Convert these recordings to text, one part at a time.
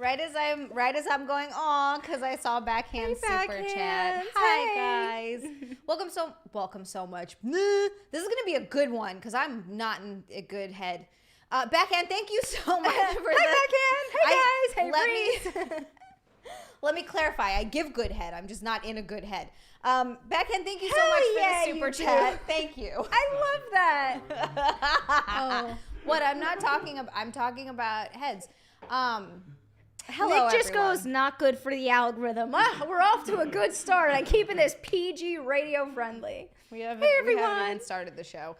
right as I'm going on, because I saw backhand super chat. Hi guys. Welcome so much. This is gonna be a good one because I'm not in a good head. Backhand, thank you so much for Hi backhand. Hey guys. Hey let me clarify. I give good head. I'm just not in a good head. Backhand, thank you so much for the super chat. Thank you. I love that. What I'm not talking about. I'm talking about heads. Hello, Nick just everyone. goes, not good for the algorithm. We're off to a good start. I'm keeping this PG radio friendly. We haven't even started the show.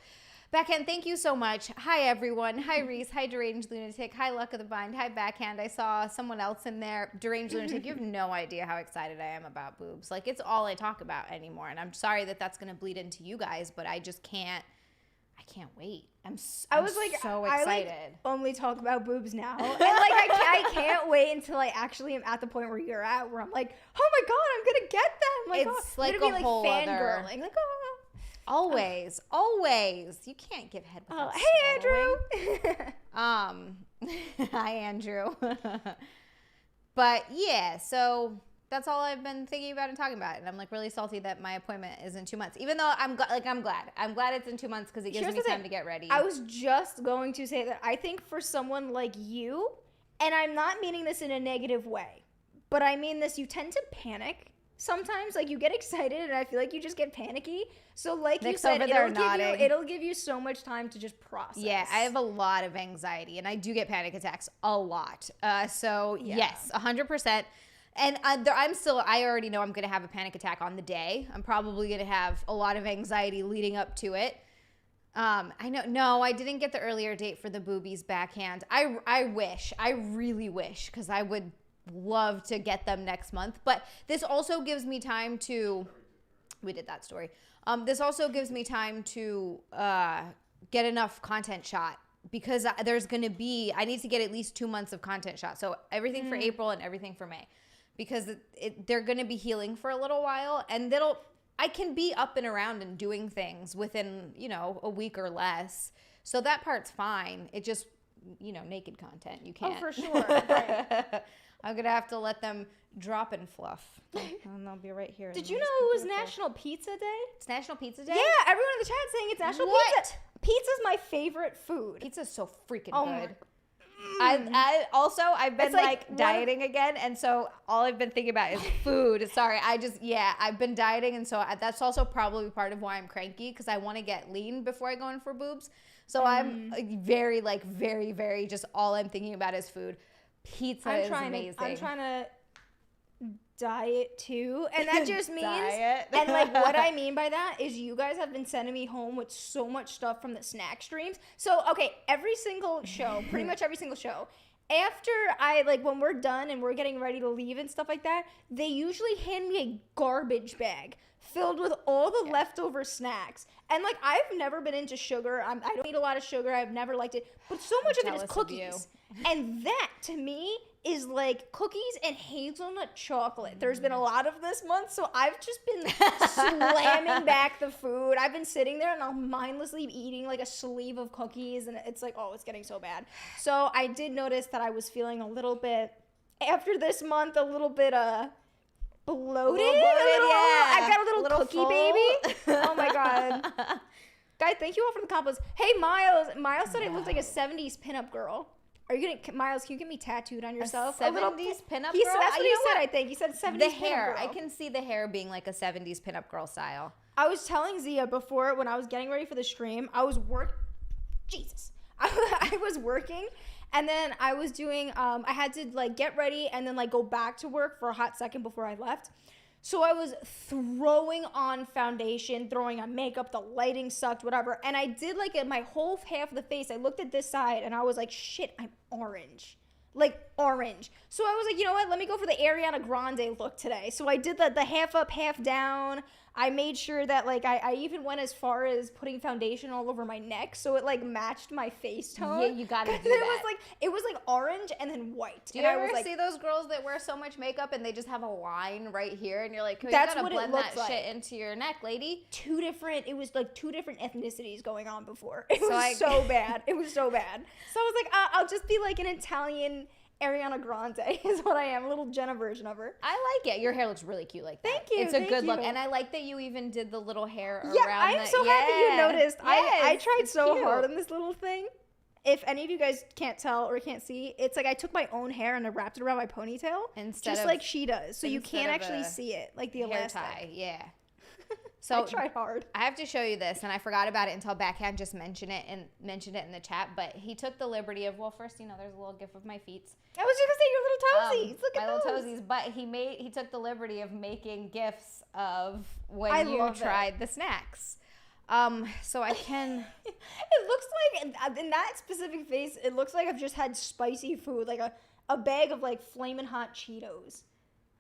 Backhand, thank you so much. Hi, everyone. Hi, Reese. Hi, Deranged Lunatic. Hi, Luck of the Bind. Hi, Backhand. I saw someone else in there. Deranged Lunatic, you have no idea how excited I am about boobs. Like, it's all I talk about anymore. And I'm sorry that that's going to bleed into you guys, but I just can't. I can't wait. I'm so excited. I only talk about boobs now. And I can't wait until I actually am at the point where you're at, where I'm like, oh my God, I'm going to get them. Like, it's like a whole other. Like, Always. You can't give head without hey, Andrew. Hi, Andrew. But yeah, so that's all I've been thinking about and talking about, and I'm like really salty that my appointment is in 2 months. Even though I'm glad it's in 2 months because it gives me time to get ready. I was just going to say that I think for someone like you, and I'm not meaning this in a negative way, but I mean this, you tend to panic. Sometimes, like, you get excited, and I feel like you just get panicky. So, like Nick's you said, it'll give you so much time to just process. Yeah, I have a lot of anxiety, and I do get panic attacks a lot. Yes, 100%. And I already know I'm going to have a panic attack on the day. I'm probably going to have a lot of anxiety leading up to it. I didn't get the earlier date for the boobies backhand. I really wish, because I would love to get them next month, but this also gives me time to this also gives me time to get enough content shot, because I need to get at least 2 months of content shot, so everything for April and everything for May, because they're going to be healing for a little while, and I can be up and around and doing things within a week or less, so that part's fine. It just naked content you can't. Oh, for sure. Right. I'm going to have to let them drop and fluff. And they'll be right here. Did you know it was National Pizza Day? It's National Pizza Day? Yeah, everyone in the chat saying it's National Pizza. Pizza's my favorite food. Pizza's so freaking good. I've been dieting again, and so all I've been thinking about is food. Sorry, I've been dieting, and so that's also probably part of why I'm cranky, because I want to get lean before I go in for boobs. So I'm very, very, very, just all I'm thinking about is food. Pizza is amazing. I'm trying to diet too, and that just means and what I mean by that is you guys have been sending me home with so much stuff from the snack streams. So every single show, pretty much every single show, after when we're done and we're getting ready to leave and stuff like that, they usually hand me a garbage bag filled with all the leftover snacks. And I've never been into sugar. I don't eat a lot of sugar. I've never liked it. But so much of it is cookies. And that, to me, is cookies and hazelnut chocolate. There's been a lot of this month, so I've just been slamming back the food. I've been sitting there and I'll mindlessly eating a sleeve of cookies, and it's it's getting so bad. So I did notice that I was feeling a little bit, after this month, a little bit bloated. I got a little cookie full. Baby. Oh my God. Guys, thank you all for the compliments. Hey, Miles said I looked like a 70s pinup girl. Are you gonna, Miles? Can you get me tattooed on yourself? A 70s pinup girl. That's what he said. I think he said 70s. The hair. I can see the hair being like a 70s pinup girl style. I was telling Xia before, when I was getting ready for the stream, I was working, and then I was doing. I had to get ready and then go back to work for a hot second before I left. So I was throwing on foundation, throwing on makeup, the lighting sucked, whatever. And I did my whole half of the face. I looked at this side and I was like, shit, I'm orange. Orange. So I was like, you know what? Let me go for the Ariana Grande look today. So I did the half up, half down. I made sure that I even went as far as putting foundation all over my neck so it matched my face tone. Yeah, you gotta do that. It was orange and then white. Do you ever see those girls that wear so much makeup and they just have a line right here and you're like, oh, that's you gotta what blend that shit into your neck, lady? It was two different ethnicities going on before. It was so bad. It was so bad. So I was like, I'll just be an Italian Ariana Grande is what I am, a little Jenna version of her. I like it. Your hair looks really cute like that. Thank you. It's a good look. And I like that you even did the little hair around I'm so happy you noticed. Yes, I tried so cute. hard on this little thing. If any of you guys can't tell or can't see, it's like I took my own hair and I wrapped it around my ponytail. Just like she does. So you can't actually see it, like the elastic. Hair tie, yeah. So I tried hard. I have to show you this, and I forgot about it until Backhand just mentioned it in the chat. But he took the liberty of, well, first, there's a little gif of my feet. I was just gonna say your little toesies. Look at my those. little toesies. But he took the liberty of making gifs of when you tried the snacks. So I can. It looks like in that specific face, it looks like I've just had spicy food, like a bag of like flaming hot Cheetos.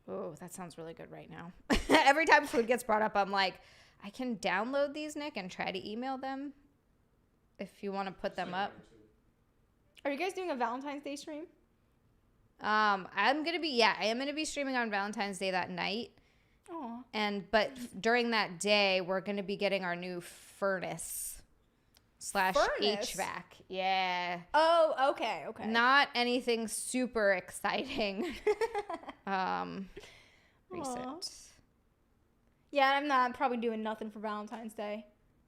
Oh, that sounds really good right now. Every time food gets brought up, I'm like, I can download these, Nick, and try to email them if you want to put them up. Are you guys doing a Valentine's Day stream? I am gonna be streaming on Valentine's Day that night. Oh. But during that day, we're gonna be getting our new furnace / HVAC. Yeah. Oh, okay. Not anything super exciting. Recent. Yeah, I'm not probably doing nothing for Valentine's Day.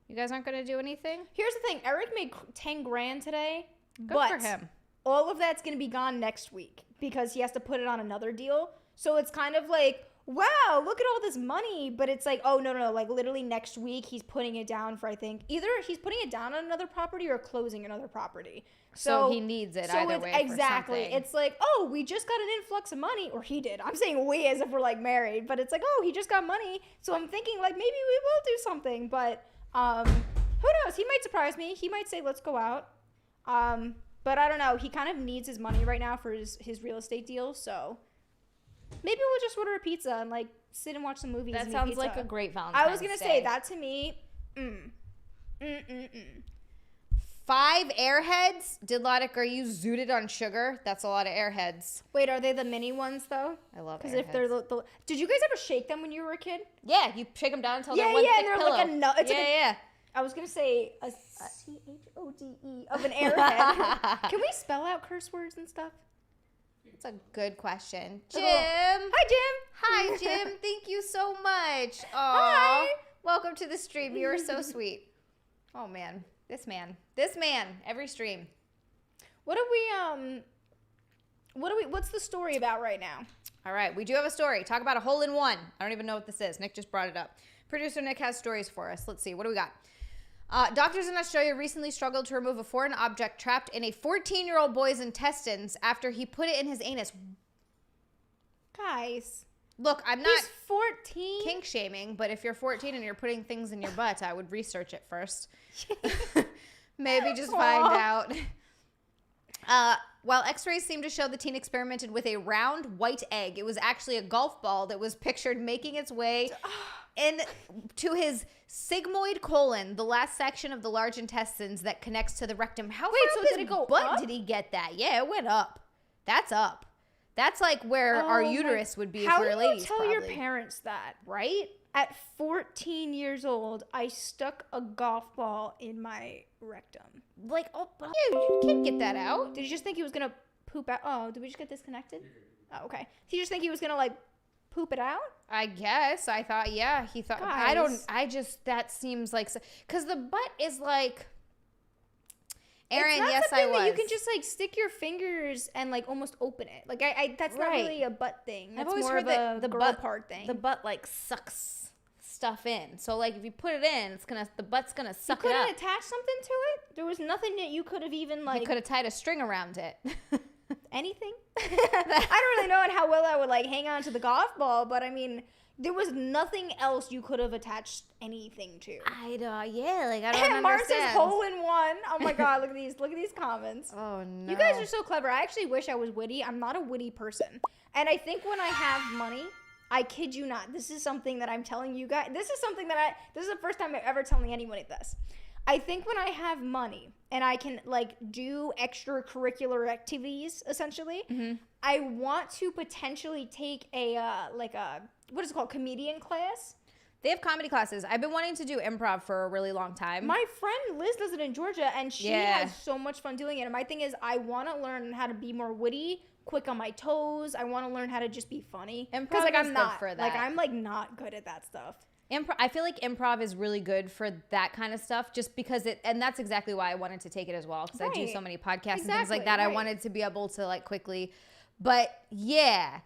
You guys aren't gonna do anything? Here's the thing. Eric made 10 grand today. Good for him. All of that's gonna be gone next week because he has to put it on another deal. So it's kind of like, wow, look at all this money. But it's like, oh, no. Like, literally next week, he's putting it down for, I think, either he's putting it down on another property or closing another property. So he needs it either way. Exactly. For something. It's like, oh, we just got an influx of money. Or he did. I'm saying we as if we're, like, married. But it's like, oh, he just got money. So I'm thinking, like, maybe we will do something. But who knows? He might surprise me. He might say, let's go out. But I don't know. He kind of needs his money right now for his real estate deal. So maybe we'll just order a pizza and, like, sit and watch some movies. That sounds like a great Valentine's Day. I was going to say, that to me, 5 Airheads? Didlotic, are you zooted on sugar? That's a lot of Airheads. Wait, are they the mini ones, though? I love Airheads. Because if they're the... Did you guys ever shake them when you were a kid? Yeah, you shake them down until they're one thick and they're pillow. like a nut. Yeah. I was going to say a CHODE of an Airhead. Can we spell out curse words and stuff? That's a good question. Jim. Hi, Jim. Hi, Jim. Thank you so much. Aww. Hi. Welcome to the stream. You are so sweet. Oh, man. This man. Every stream. What's the story about right now? All right. We do have a story. Talk about a hole in one. I don't even know what this is. Nick just brought it up. Producer Nick has stories for us. Let's see. What do we got? Doctors in Australia recently struggled to remove a foreign object trapped in a 14-year-old boy's intestines after he put it in his anus. Guys. Look, I'm not 14. kink shaming, but if you're 14 and you're putting things in your butt, I would research it first. Maybe just find out. While x-rays seem to show the teen experimented with a round white egg, it was actually a golf ball that was pictured making its way into his sigmoid colon, the last section of the large intestines that connects to the rectum. How far up did it go up? did he get that? Yeah, it went up. That's up. That's like where our uterus would be if we were ladies. How do you tell your parents that? Right? At 14 years old, I stuck a golf ball in my rectum. Like, oh, yeah, you can't get that out. Did you just think he was going to poop out? Oh, did we just get disconnected? Oh, okay. Did you just think he was going to, like, poop it out? I guess. I thought, yeah. He thought, Guys. That seems like, because the butt is like, Aaron, it's not yes, something I was. that you can just, like, stick your fingers and, like, almost open it. Like, that's not really a butt thing. That's more of a girl part thing. The butt, like, sucks stuff in. So, like, if you put it in, the butt's gonna suck it up. You couldn't attach something to it? There was nothing that you could have even, like... You could have tied a string around it. Anything? I don't really know how well that would, like, hang on to the golf ball, but, I mean... There was nothing else you could have attached anything to. I don't understand. And Mars says hole in one. Oh my God, look at these comments. Oh no. You guys are so clever. I actually wish I was witty. I'm not a witty person. And I think when I have money, I kid you not, this is something that I'm telling you guys. This is the first time I'm ever telling anyone this. I think when I have money and I can, like, do extracurricular activities, essentially, I want to potentially take what is it called, comedian class. They have comedy classes. I've been wanting to do improv for a really long time. My friend Liz does it in Georgia, and she has so much fun doing it. And my thing is, I want to learn how to be more witty, quick on my toes. I want to learn how to just be funny. Improv like, is I'm not good for that. Like, I'm like not good at that stuff. I feel like improv is really good for that kind of stuff, just because and that's exactly why I wanted to take it as well, because I do so many podcasts and things like that. I wanted to be able to like quickly, but yeah.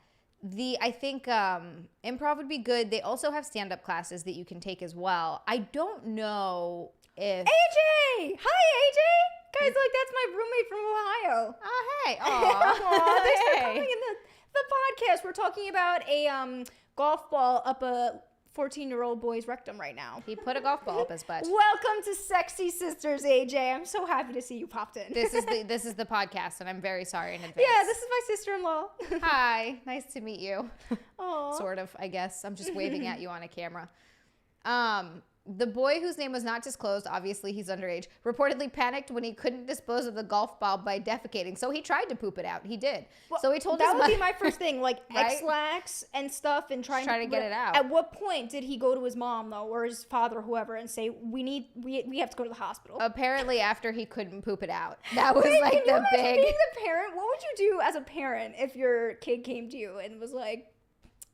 I think improv would be good. They also have stand-up classes that you can take as well. I don't know if... AJ! Hi, AJ! Guys, like, that's my roommate from Ohio. Oh, hey. Aw. Thanks for coming in the podcast. We're talking about a golf ball up a 14-year-old boy's rectum right now. He put a golf ball up his butt. Welcome to Sexy Sisters, AJ. I'm so happy to see you popped in. This is the podcast, and I'm very sorry in advance. Yeah, this is my sister-in-law. Hi, nice to meet you. Aww. Sort of, I guess. I'm just waving at you on a camera. The boy, whose name was not disclosed, obviously he's underage, reportedly panicked when he couldn't dispose of the golf ball by defecating. So he tried to poop it out. He did. Well, so he told his mother. That would be my first thing, like right? X-lax and stuff, and try to get it out. At what point did he go to his mom, though, or his father, or whoever, and say, we have to go to the hospital? Apparently after he couldn't poop it out. That was Wait, like the big... being the parent, what would you do as a parent if your kid came to you and was like,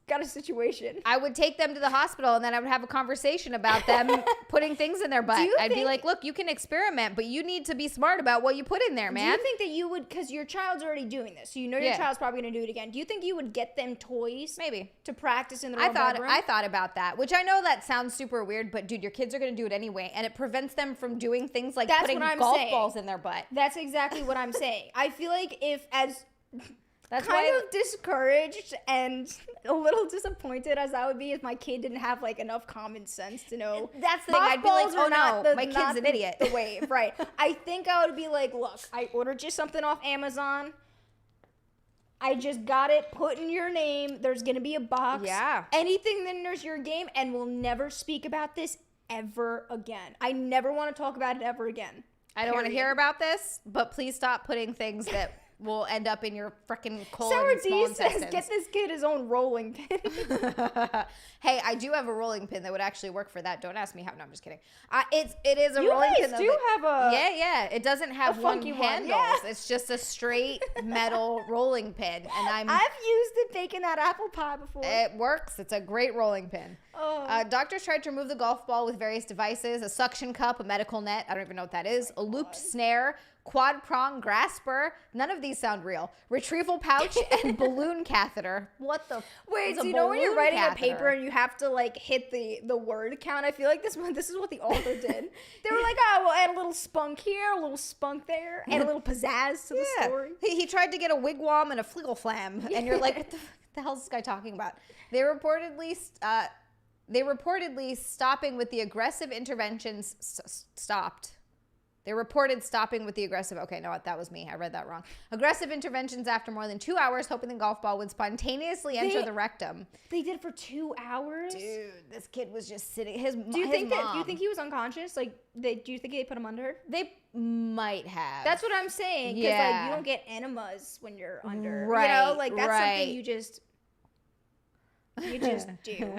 got a situation? I would take them to the hospital, and then I would have a conversation about them putting things in their butt. I'd be like, look, you can experiment, but you need to be smart about what you put in there, man. Do you think that you would, because your child's already doing this, so you know your child's probably going to do it again. Do you think you would get them toys? Maybe. To practice in their own bedroom? I thought about that, which I know that sounds super weird, but dude, your kids are going to do it anyway, and it prevents them from doing things like putting golf balls in their butt. That's exactly what I'm saying. I feel like That's kind of discouraged and a little disappointed as I would be if my kid didn't have like enough common sense to know. That's the thing. I'd be like, oh no, my kid's an idiot. The wave, right? I think I would be like, look, I ordered you something off Amazon. I just got it. Put in your name. There's gonna be a box. Yeah. Anything that enters your game, and we'll never speak about this ever again. I never want to talk about it ever again. I don't want to hear about this, but please stop putting things that will end up in your freaking colon and small intestines. Says, get this kid his own rolling pin. Hey, I do have a rolling pin that would actually work for that. Don't ask me how. No, I'm just kidding. It is a rolling pin. You guys do have a... Yeah. It doesn't have one handle. Yeah. It's just a straight metal rolling pin. And I've used it baking that apple pie before. It works. It's a great rolling pin. Oh. Doctors tried to remove the golf ball with various devices, a suction cup, a medical net, I don't even know what that is, a looped snare, quad prong grasper. None of these sound real. Retrieval pouch and balloon catheter. What the? Wait, so you know when you're writing a paper and you have to like hit the word count? I feel like this is what the author did. They were like, oh, we'll add a little spunk here, a little spunk there, and a little pizzazz to the story. He tried to get a wigwam and a fliggle flam, and you're like, what the hell is this guy talking about? They reportedly stopping with the aggressive interventions stopped. They reported stopping with the aggressive. Okay, no, that was me. I read that wrong. Aggressive interventions after more than 2 hours, hoping the golf ball would spontaneously enter the rectum. They did it for 2 hours? Dude, this kid was just sitting. Do you think he was unconscious? Like, do you think they put him under? They might have. That's what I'm saying. Because like you don't get enemas when you're under. Right. You know, like that's something you just do.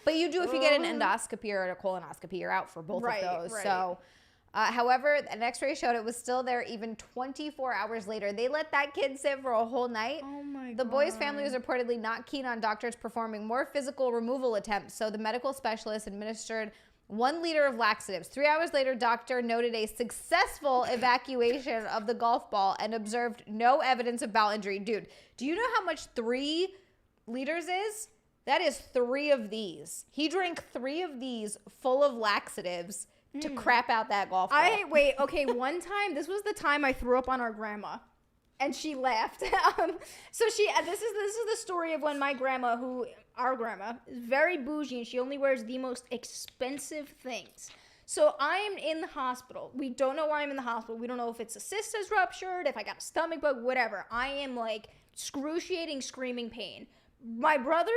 But you do if you get an endoscopy or a colonoscopy. You're out for both of those. Right. So. However, an x-ray showed it was still there even 24 hours later. They let that kid sit for a whole night. Oh my God. The boy's family was reportedly not keen on doctors performing more physical removal attempts, so the medical specialist administered 1 liter of laxatives. 3 hours later, doctor noted a successful evacuation of the golf ball and observed no evidence of bowel injury. Dude, do you know how much 3 liters is? That is 3 of these. He drank 3 of these full of laxatives to crap out that golf ball. One time, this was the time I threw up on our grandma, and she laughed. This is the story of when our grandma, is very bougie, and she only wears the most expensive things. So I'm in the hospital. We don't know why I'm in the hospital. We don't know if it's a cyst has ruptured, if I got a stomach bug, whatever. I am like excruciating, screaming pain. My brother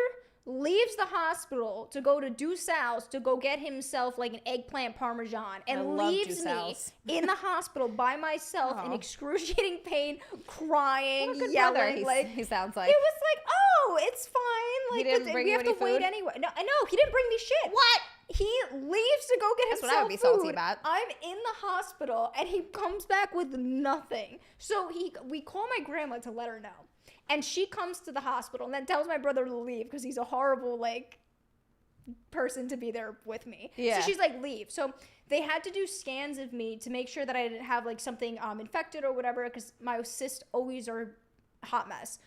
leaves the hospital to go to Deuce's to go get himself like an eggplant parmesan and leaves me in the hospital by myself in excruciating pain, crying, yelling. He sounds like. It was like, oh, it's fine. He didn't bring we you have any to wait food? anyway. No, I know he didn't bring me shit. What? He leaves to go get That's himself what I would be food. salty about. I'm in the hospital, and he comes back with nothing. So we call my grandma to let her know, and she comes to the hospital and then tells my brother to leave because he's a horrible person to be there with me. Yeah. So she's like, leave. So they had to do scans of me to make sure that I didn't have something infected or whatever, because my cysts always are a hot mess.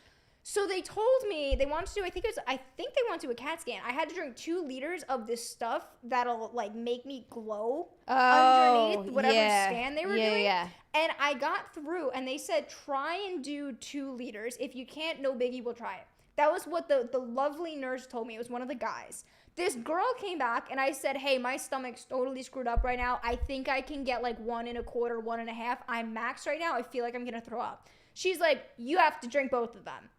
So they told me they wanted to do, I think they wanted to do a CAT scan. I had to drink 2 liters of this stuff that'll make me glow underneath whatever scan they were doing. Yeah. And I got through, and they said, try and do 2 liters. If you can't, no biggie, we'll try it. That was what the lovely nurse told me. It was one of the guys. This girl came back, and I said, hey, my stomach's totally screwed up right now. I think I can get 1 1/4, 1 1/2. I'm maxed right now. I feel like I'm going to throw up. She's like, you have to drink both of them.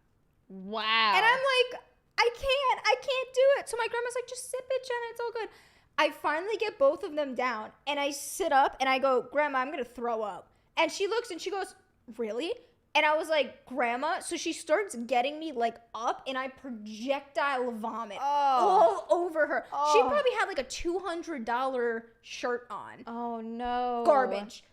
Wow. And I'm like, I can't do it. So my grandma's like, just sip it, Jenna. It's all good. I finally get both of them down, and I sit up, and I go, Grandma, I'm going to throw up. And she looks, and she goes, really? And I was like, Grandma. So she starts getting me up, and I projectile vomit all over her. Oh. She probably had a $200 shirt on. Oh no. Garbage.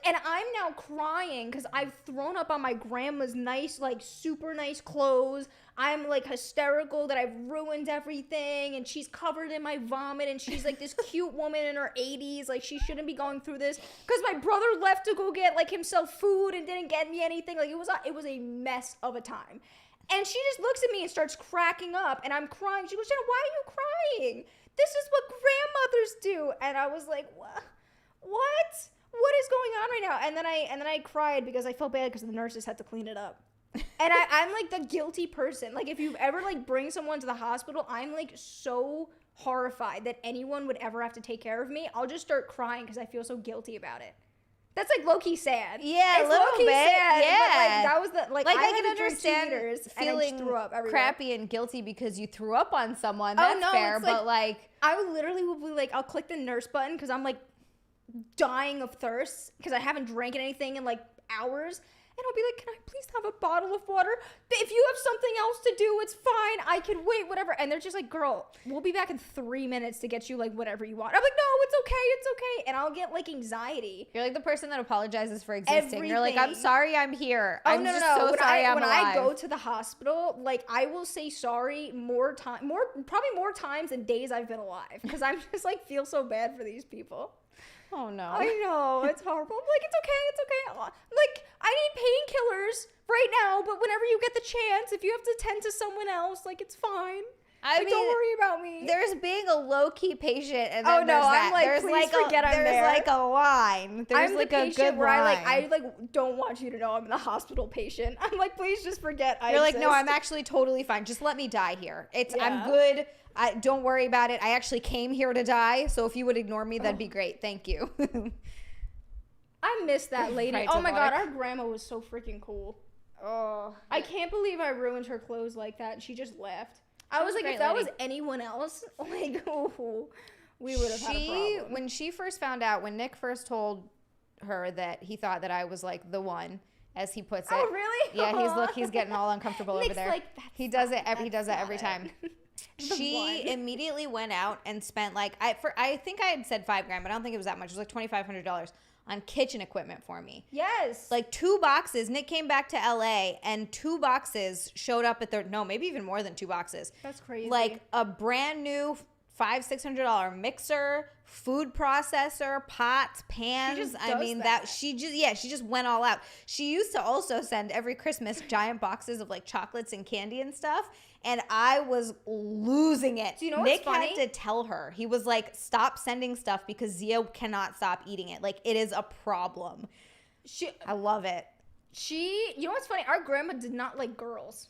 And I'm now crying because I've thrown up on my grandma's nice, super nice clothes. I'm hysterical that I've ruined everything, and she's covered in my vomit, and she's this cute woman in her 80s. She shouldn't be going through this because my brother left to go get himself food and didn't get me anything. It was a mess of a time. And she just looks at me and starts cracking up, and I'm crying. She goes, Jenna, why are you crying? This is what grandmothers do. And I was like, what? What is going on right now? And then I cried because I felt bad because the nurses had to clean it up. And I'm the guilty person. If you ever bring someone to the hospital, I'm so horrified that anyone would ever have to take care of me. I'll just start crying because I feel so guilty about it. That's low-key sad. Yeah, it's a little bit. Sad, yeah. But that was the I can understand feeling threw up crappy and guilty because you threw up on someone. That's fair, but I literally will be I'll click the nurse button because I'm dying of thirst because I haven't drank anything in hours. And I'll be like, can I please have a bottle of water? If you have something else to do, it's fine. I can wait, whatever. And they're just like, girl, we'll be back in 3 minutes to get you whatever you want. I'm like, no, it's okay. And I'll get anxiety. You're the person that apologizes for existing. Everything. You're like, I'm sorry I'm here. Oh, I'm no. so sorry I'm alive. When I go to the hospital, I will say sorry probably more times than days I've been alive. Because I'm just feel so bad for these people. Oh no. I know, it's horrible. I'm it's okay. I need painkillers right now, but whenever you get the chance, if you have to tend to someone else, it's fine. I mean, don't worry about me. There's being a low-key patient, and then there's please forget I'm there. There's a line. There's I'm the a patient good where line. I don't want you to know I'm the hospital patient. I'm please just forget I You're exist. no, I'm actually totally fine. Just let me die here. Yeah. I'm good. Don't worry about it. I actually came here to die, so if you would ignore me, that'd be great. Thank you. I miss that lady. Right, oh my God, our grandma was so freaking cool. Oh, I can't believe I ruined her clothes like that, and she just left. I was if that was anyone else, ooh, we would have had a problem. When she first found out, when Nick first told her that he thought that I was the one, as he puts it. Oh, really? Yeah, he's getting all uncomfortable over there. He does it every time. She immediately went out and spent I think I had said $5,000, but I don't think it was that much. It was $2,500 on kitchen equipment for me. Yes. 2 boxes. Nick came back to LA and 2 boxes showed up at maybe even more than 2 boxes. That's crazy. A brand new $500-$600 mixer, food processor, pots, pans. She just went all out. She used to also send every Christmas giant boxes of chocolates and candy and stuff. And I was losing it. Do you know what's funny? Nick had to tell her. He was like, stop sending stuff because Xia cannot stop eating it. It is a problem. I love it. You know what's funny? Our grandma did not like girls.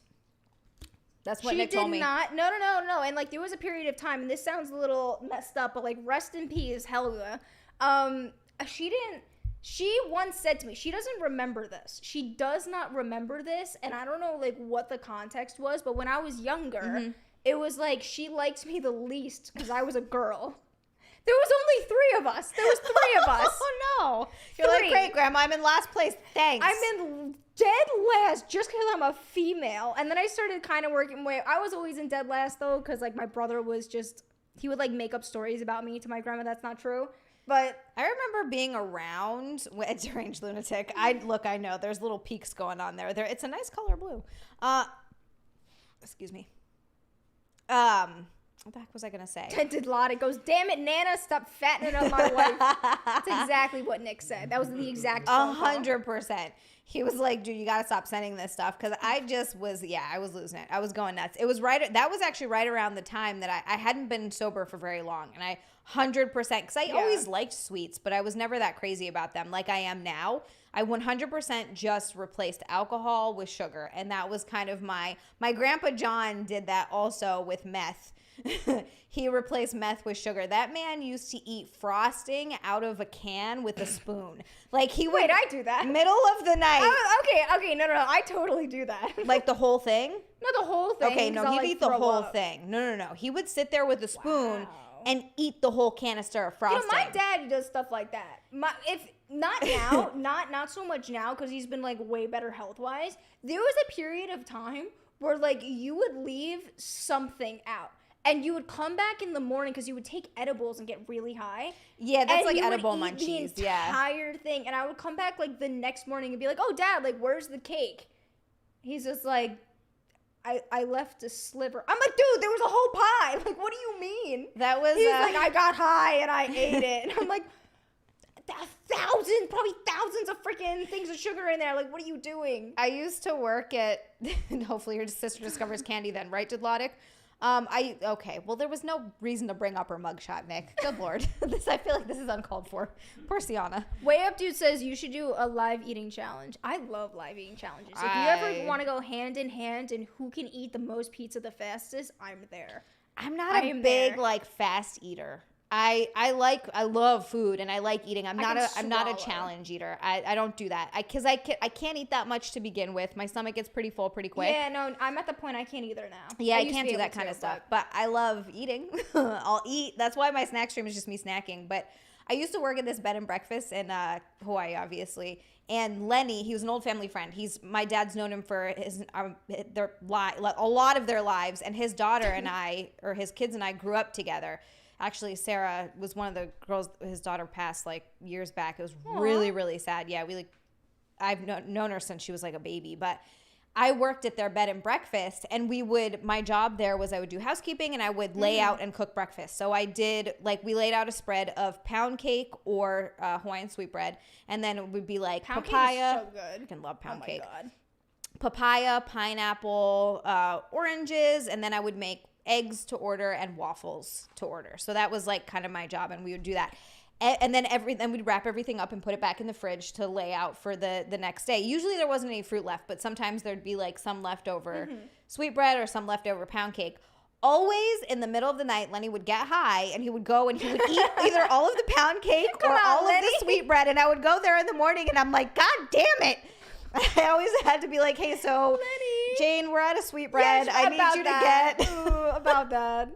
That's what Nick told me. She did not. No. And there was a period of time, and this sounds a little messed up, but rest in peace, Helga. She once said to me, she doesn't remember this. She does not remember this, and I don't know what the context was, but when I was younger, it was she liked me the least because I was a girl. There was only 3 of us. Oh no. You're great, Grandma. I'm in last place. Thanks. I'm in dead last just because I'm a female. And then I started kind of working my way. I was always in dead last though, because like my brother was just, he would like make up stories about me to my grandma. That's not true. But I remember being around a deranged lunatic. I know there's little peaks going on there. It's a nice color blue. Excuse me. What the heck was I gonna say? Tinted lot. It goes, damn it, Nana, stop fattening up my wife. That's exactly what Nick said. That was the exact 100%. He was like, dude, you gotta stop sending this stuff, because I was losing it. I was going nuts. That was actually right around the time that I hadn't been sober for very long, and I 100%, because I always liked sweets, but I was never that crazy about them like I am now. I 100% just replaced alcohol with sugar, and that was kind of my grandpa John did that also with meth. He replaced meth with sugar. That man used to eat frosting out of a can with a spoon. Like he would. Wait, I do that. Middle of the night. Okay, no, I totally do that. Like the whole thing? Not the whole thing. Okay, no, he'd eat the whole thing. No. He would sit there with a spoon and eat the whole canister of frosting. You know, my dad does stuff like that. If not now, not so much now, because he's been like way better health wise. There was a period of time where like you would leave something out. And you would come back in the morning because you would take edibles and get really high. Yeah, that's like edible munchies. The entire thing. And I would come back like the next morning and be like, oh, Dad, like, where's the cake? He's just like, I left a sliver. I'm like, dude, there was a whole pie. Like, what do you mean? He's like, I got high and I ate it. And I'm like, probably thousands of freaking things of sugar in there. Like, what are you doing? I used to work at, and hopefully your sister discovers candy then, right, Didlotic? Well, there was no reason to bring up her mugshot, Nick. Good Lord. I feel like this is uncalled for. Poor Sienna. Way Up Dude says you should do a live eating challenge. I love live eating challenges. If you ever want to go hand in hand and who can eat the most pizza the fastest, I'm there. I'm not a big like fast eater. I love food and I like eating. I'm not a challenge eater. I don't do that. I can't eat that much to begin with. My stomach gets pretty full pretty quick. Yeah, no, I'm at the point I can't either now. Yeah, I can't do that kind of stuff. But I love eating. I'll eat. That's why my snack stream is just me snacking. But I used to work at this bed and breakfast in Hawaii, obviously. And Lenny, he was an old family friend. My dad's known him for a lot of their lives. And his daughter and his kids and I grew up together. Actually, Sarah was one of the girls. His daughter passed like years back. It was really, really sad. Yeah, I've known her since she was like a baby. But I worked at their bed and breakfast, and my job there was I would do housekeeping and I would lay out and cook breakfast. So I did we laid out a spread of pound cake or Hawaiian sweetbread, and then it would be like pound papaya. Cake is so good. I can love pound cake. God. Papaya, pineapple, oranges, and then I would make eggs to order and waffles to order. So that was like kind of my job, and we would do that. And then we'd wrap everything up and put it back in the fridge to lay out for the next day. Usually there wasn't any fruit left, but sometimes there'd be like some leftover sweetbread or some leftover pound cake. Always in the middle of the night, Lenny would get high and he would go and he would eat either all of the pound cake or all of the sweetbread. And I would go there in the morning and I'm like, God damn it. I always had to be like, hey, so Lenny, Jane, we're out of sweetbread. Yes, I need you to get about that.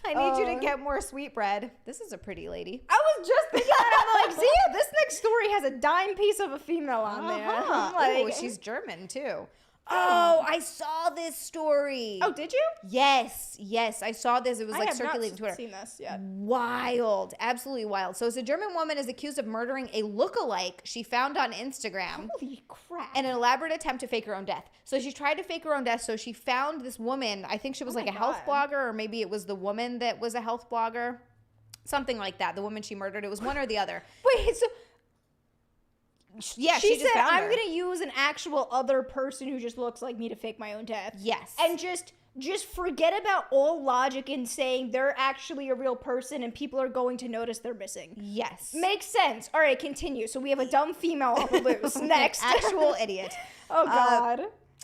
I need you to get more sweetbread. This is a pretty lady. I was just thinking that. I'm like, Xia, this next story has a dime piece of a female on there. I'm like, she's German too. Oh, I saw this story. Oh, did you? Yes, I saw this. It was like circulating Twitter. I have not seen this yet. Wild, absolutely wild. So, a German woman is accused of murdering a lookalike she found on Instagram. Holy crap! In an elaborate attempt to fake her own death. So she tried to fake her own death. So she found this woman. I think she was like a health blogger, or maybe it was the woman that was a health blogger, something like that. The woman she murdered. It was one or the other. Wait, so. Yeah, she just said, found I'm her. going to use an actual other person who just looks like me to fake my own death. Yes. And just forget about all logic in saying they're actually a real person and people are going to notice they're missing. Yes. Makes sense. All right, continue. So we have a dumb female on the loose. Next. Actual idiot. Oh, God.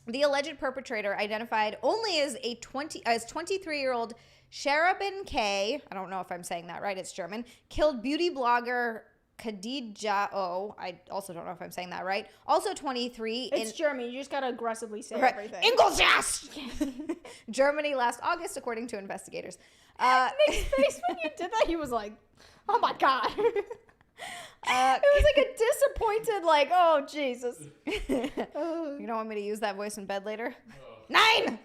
The alleged perpetrator, identified only as 23-year-old Sharabin K, I don't know if I'm saying that right, it's German, killed beauty blogger Khadija O. I also don't know if I'm saying that right. Also 23. It's German. You just gotta aggressively say everything. Ingolstadt! Germany last August, according to investigators. Nick's face when you did that, he was like, oh my God. It was like a disappointed, like, oh, Jesus. You don't want me to use that voice in bed later? 9!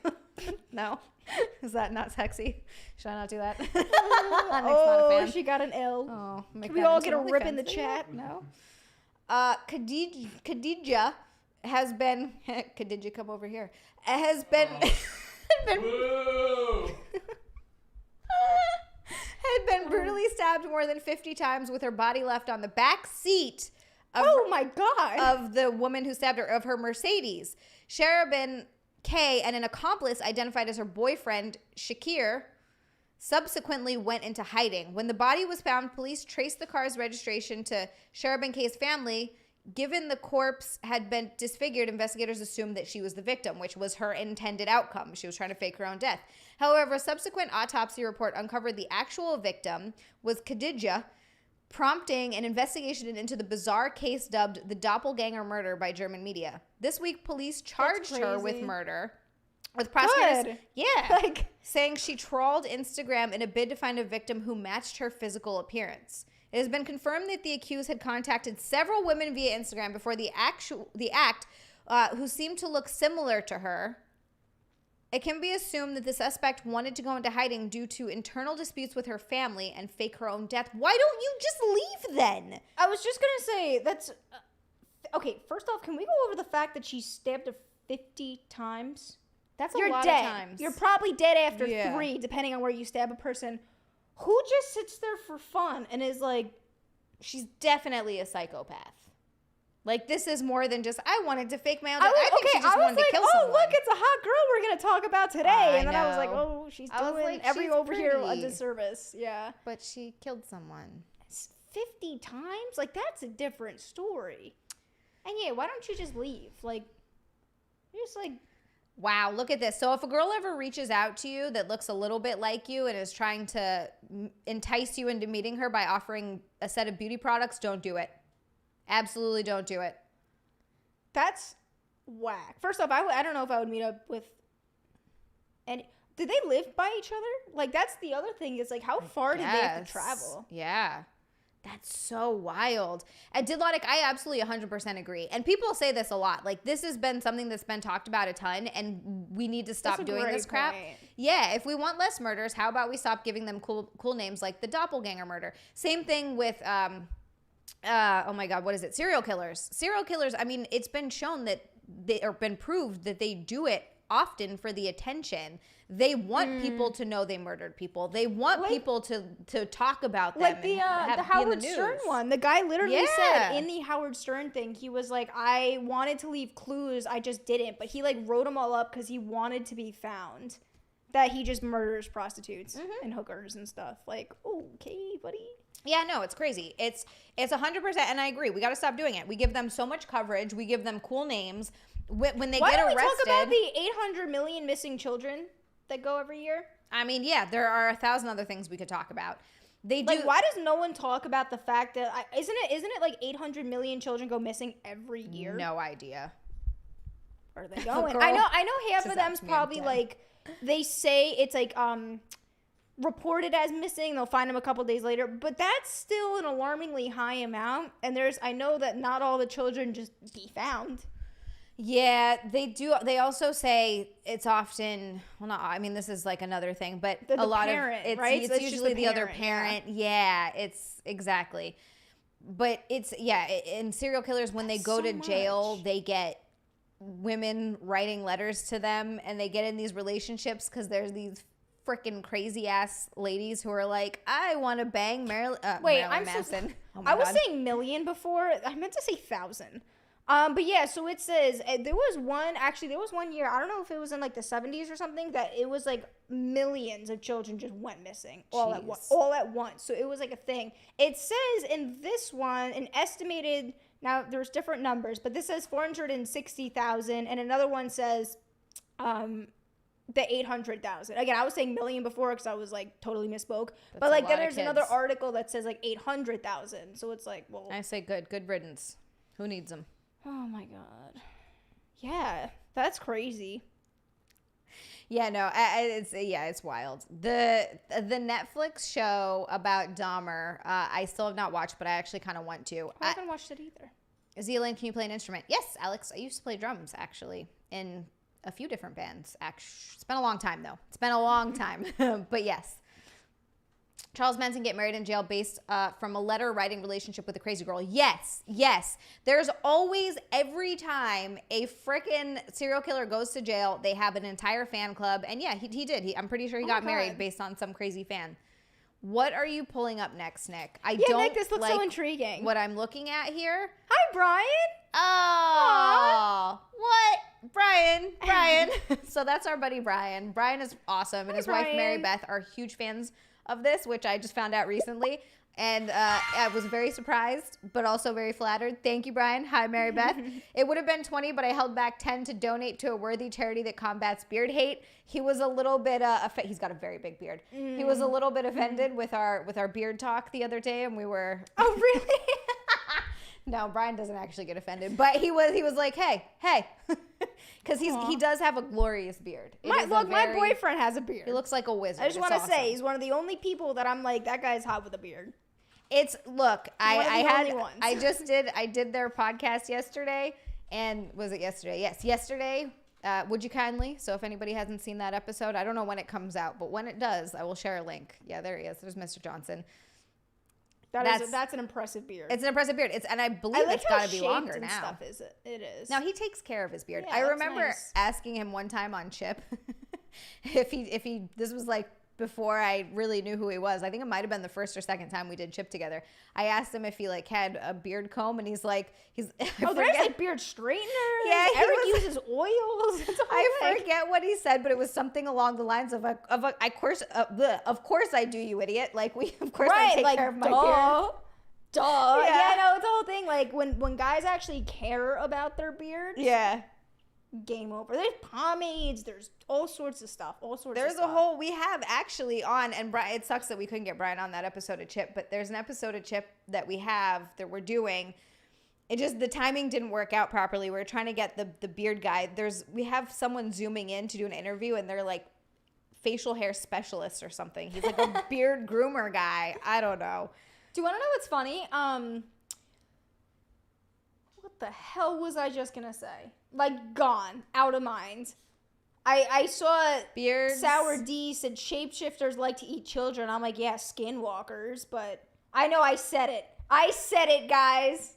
No. Is that not sexy? Should I not do that? Oh, she got an L. Oh, can we all get a rip in the chat? No. Khadija has been... Khadija, come over here. Has been... had been brutally stabbed more than 50 times with her body left on the back seat of, my God, of the woman who stabbed her, of her Mercedes. Sharabin K and an accomplice identified as her boyfriend, Shakir, subsequently went into hiding. When the body was found, police traced the car's registration to Sharabin K's family. Given the corpse had been disfigured, investigators assumed that she was the victim, which was her intended outcome. She was trying to fake her own death. However, a subsequent autopsy report uncovered the actual victim was Khadija, prompting an investigation into the bizarre case dubbed the doppelganger murder by German media. This week, police charged her with murder. With prosecutors, saying she trawled Instagram in a bid to find a victim who matched her physical appearance. It has been confirmed that the accused had contacted several women via Instagram before the act, who seemed to look similar to her. It can be assumed that the suspect wanted to go into hiding due to internal disputes with her family and fake her own death. Why don't you just leave then? I was just going to say, that's... okay, first off, can we go over the fact that she stabbed her 50 times? That's a lot dead. of times. You're probably dead after 3, depending on where you stab a person. Who just sits there for fun and is like... She's definitely a psychopath. Like, this is more than just, I wanted to fake my own death. I think she just wanted to kill someone. Look, it's a hot girl we're going to talk about today. And then I was like, oh, she's doing every over here a disservice. Yeah. But she killed someone. 50 times? Like, that's a different story. And yeah, why don't you just leave? Like, you're just like... Wow, look at this. So if a girl ever reaches out to you that looks a little bit like you and is trying to entice you into meeting her by offering a set of beauty products, don't do it. Absolutely don't do it. That's whack. First off, I don't know if I would meet up with any... Did they live by each other? Like, that's the other thing is, like, how far did they have to travel? Yeah. That's so wild. At Didlotic, I absolutely 100% agree. And people say this a lot. Like, this has been something that's been talked about a ton, and we need to stop doing this crap. Yeah, if we want less murders, how about we stop giving them cool names like the doppelganger murder? Same thing with, oh my God, what is it? Serial killers. Serial killers, I mean, it's been shown that been proved that they do it often for the attention. They want people to know they murdered people. They want people to talk about them. Like the Howard Stern one. The guy literally said in the Howard Stern thing, he was like, I wanted to leave clues, I just didn't. But he like wrote them all up because he wanted to be found. That he just murders prostitutes and hookers and stuff. Like, okay, buddy. Yeah, no, it's crazy. It's 100%, and I agree. We got to stop doing it. We give them so much coverage. We give them cool names. When they get arrested... Why don't we talk about the 800 million missing children that go every year? I mean, yeah, there are 1,000 other things we could talk about. They do. Like, why does no one talk about the fact that... Isn't it like 800 million children go missing every year? No idea. Where are they going? I know half of them's probably like... They say it's like... reported as missing, they'll find them a couple days later, but that's still an alarmingly high amount. And I know that not all the children just be found. Yeah, they do. They also say it's often, well, not, I mean, this is like another thing, but a lot parent, of, right? It's usually the other parent. Yeah, it's exactly. But it's, in serial killers, when they go to jail, they get women writing letters to them and they get in these relationships because there's these freaking crazy ass ladies who are like, I want to bang Marilyn Manson. I was saying million before. I meant to say 1,000. But yeah, so it says there was one year, I don't know if it was in like the 70s or something, that it was like millions of children just went missing all at once. So it was like a thing. It says in this one, an estimated, now there's different numbers, but this says 460,000 and another one says the 800,000. Again, I was saying million before because I was like totally misspoke. But like then there's another article that says like 800,000. So it's like, well, I say good riddance. Who needs them? Oh my God. Yeah, that's crazy. Yeah, no, it's wild. The Netflix show about Dahmer, I still have not watched, but I actually kind of want to. I haven't watched it either. XiaLand, can you play an instrument? Yes, Alex. I used to play drums actually in a few different bands. It's been a long time though. It's been a long time, but yes. Charles Manson get married in jail based from a letter writing relationship with a crazy girl. Yes. There's always, every time a frickin' serial killer goes to jail, they have an entire fan club. And yeah, he did. I'm pretty sure he got married based on some crazy fan. What are you pulling up next, Nick? Nick, this looks so intriguing. What I'm looking at here. Hi, Brian. Oh, what? Brian. So that's our buddy Brian. Brian is awesome. And his wife, Mary Beth, are huge fans of this, which I just found out recently. And I was very surprised, but also very flattered. Thank you, Brian. Hi, Mary Beth. It would have been 20, but I held back 10 to donate to a worthy charity that combats beard hate. He was a little bit, he's got a very big beard. He was a little bit offended with our beard talk the other day, and we were... Oh, really? No, Brian doesn't actually get offended, but he was like, hey, because he does have a glorious beard. My boyfriend has a beard. He looks like a wizard. I just want to say he's one of the only people that I'm like, that guy's hot with a beard. I did their podcast yesterday, and was it yesterday? Yes, yesterday. Would you kindly? So if anybody hasn't seen that episode, I don't know when it comes out, but when it does, I will share a link. Yeah, there he is. There's Mr. Johnson. That's an impressive beard. It's an impressive beard. And I believe it's got to be longer and now. Stuff is it? It is. Now he takes care of his beard. Yeah, I remember asking him one time on Chip if he this was like before I really knew who he was. I think it might have been the first or second time we did Chip together. I asked him if he like had a beard comb, and he's like, there's like beard straightener. Yeah, Eric uses oils. I forget what he said, but it was something along the lines of of course I do, you idiot. Like I take care of my beard. Duh. Yeah, no, it's the whole thing. Like when guys actually care about their beards. Yeah. Game over. There's pomades. There's all sorts of stuff. We have actually on, and Brian, it sucks that we couldn't get Brian on that episode of Chip, but there's an episode of Chip that we're doing. It just, the timing didn't work out properly. We're trying to get the beard guy. We have someone zooming in to do an interview, and they're like facial hair specialist or something. He's like a beard groomer guy. I don't know. Do you want to know what's funny? What the hell was I just gonna say? Like, gone, out of mind. I saw beards. Sour D said shapeshifters like to eat children. I'm like, yeah, Skinwalkers, but I know I said it. I said it, guys.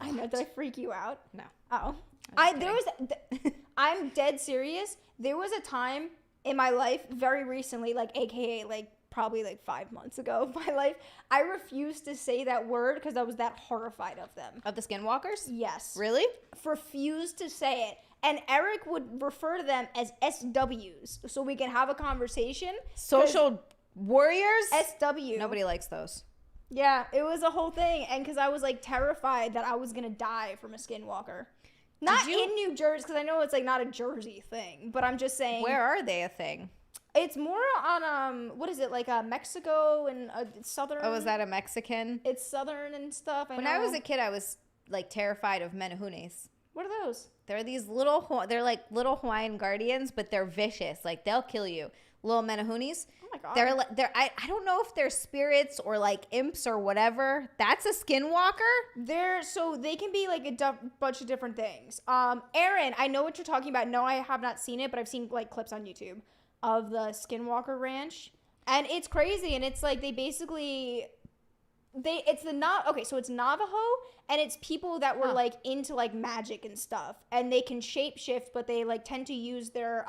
I know. Did I freak you out? No. Oh. I'm dead serious. There was a time in my life, very recently, like AKA like probably like 5 months ago of my life, I refused to say that word because I was that horrified of them. Of the Skinwalkers? Yes. Really? Refused to say it. And Eric would refer to them as SWs so we can have a conversation. Social warriors? SW. Nobody likes those. Yeah, it was a whole thing. And because I was like terrified that I was going to die from a Skinwalker. Not in New Jersey, because I know it's like not a Jersey thing, but I'm just saying. Where are they a thing? It's more on, what is it, like Mexico and southern. Oh, is that a Mexican? It's southern and stuff. When I was a kid, I was like terrified of menahunes. What are those? They're these they're like little Hawaiian guardians, but they're vicious. Like they'll kill you. Little menahunes. Oh my God. I don't know if they're spirits or like imps or whatever. That's a skinwalker? So they can be like a bunch of different things. Aaron, I know what you're talking about. No, I have not seen it, but I've seen like clips on YouTube of the Skinwalker Ranch. And it's crazy. And it's like they basically... so it's Navajo, and it's people that were like into like magic and stuff, and they can shapeshift, but they like tend to use their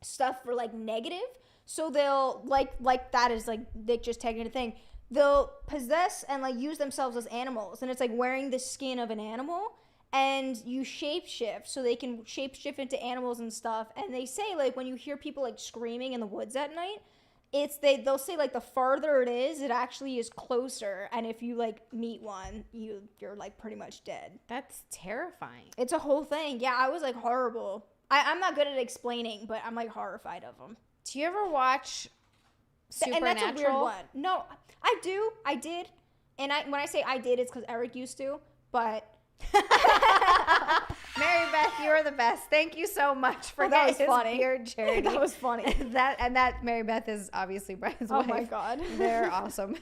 stuff for like negative. So they'll like that is like Nick just taking a thing. They'll possess and like use themselves as animals, and it's like wearing the skin of an animal, and you shapeshift, so they can shapeshift into animals and stuff. And they say like when you hear people like screaming in the woods at night, they'll say like the farther it is, it actually is closer, and if you like meet one, you're like pretty much dead. That's terrifying. It's a whole thing. Yeah, I was like horrible. I'm not good at explaining, but I'm like horrified of them. Do you ever watch Supernatural? And that's a weird one. No, I do. I did. And when I say I did, it's because Eric used to, but... Mary Beth, you're are the best. Thank you so much for that was his funny. beard charity. That was funny. that Mary Beth is obviously Brian's wife. Oh my God. They're awesome.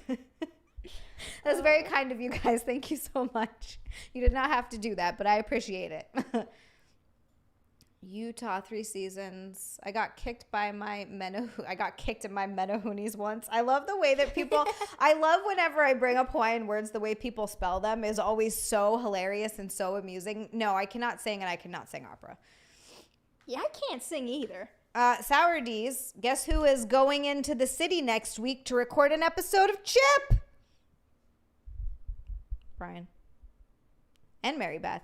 That's very kind of you guys. Thank you so much. You did not have to do that, but I appreciate it. Utah 3 seasons. I got kicked in my Menahoonies once. I love the way that people I love whenever I bring up Hawaiian words, the way people spell them is always so hilarious and so amusing. No, I cannot sing and I cannot sing opera. Yeah, I can't sing either. Sour D's, guess who is going into the city next week to record an episode of Chip? Brian. And Mary Beth.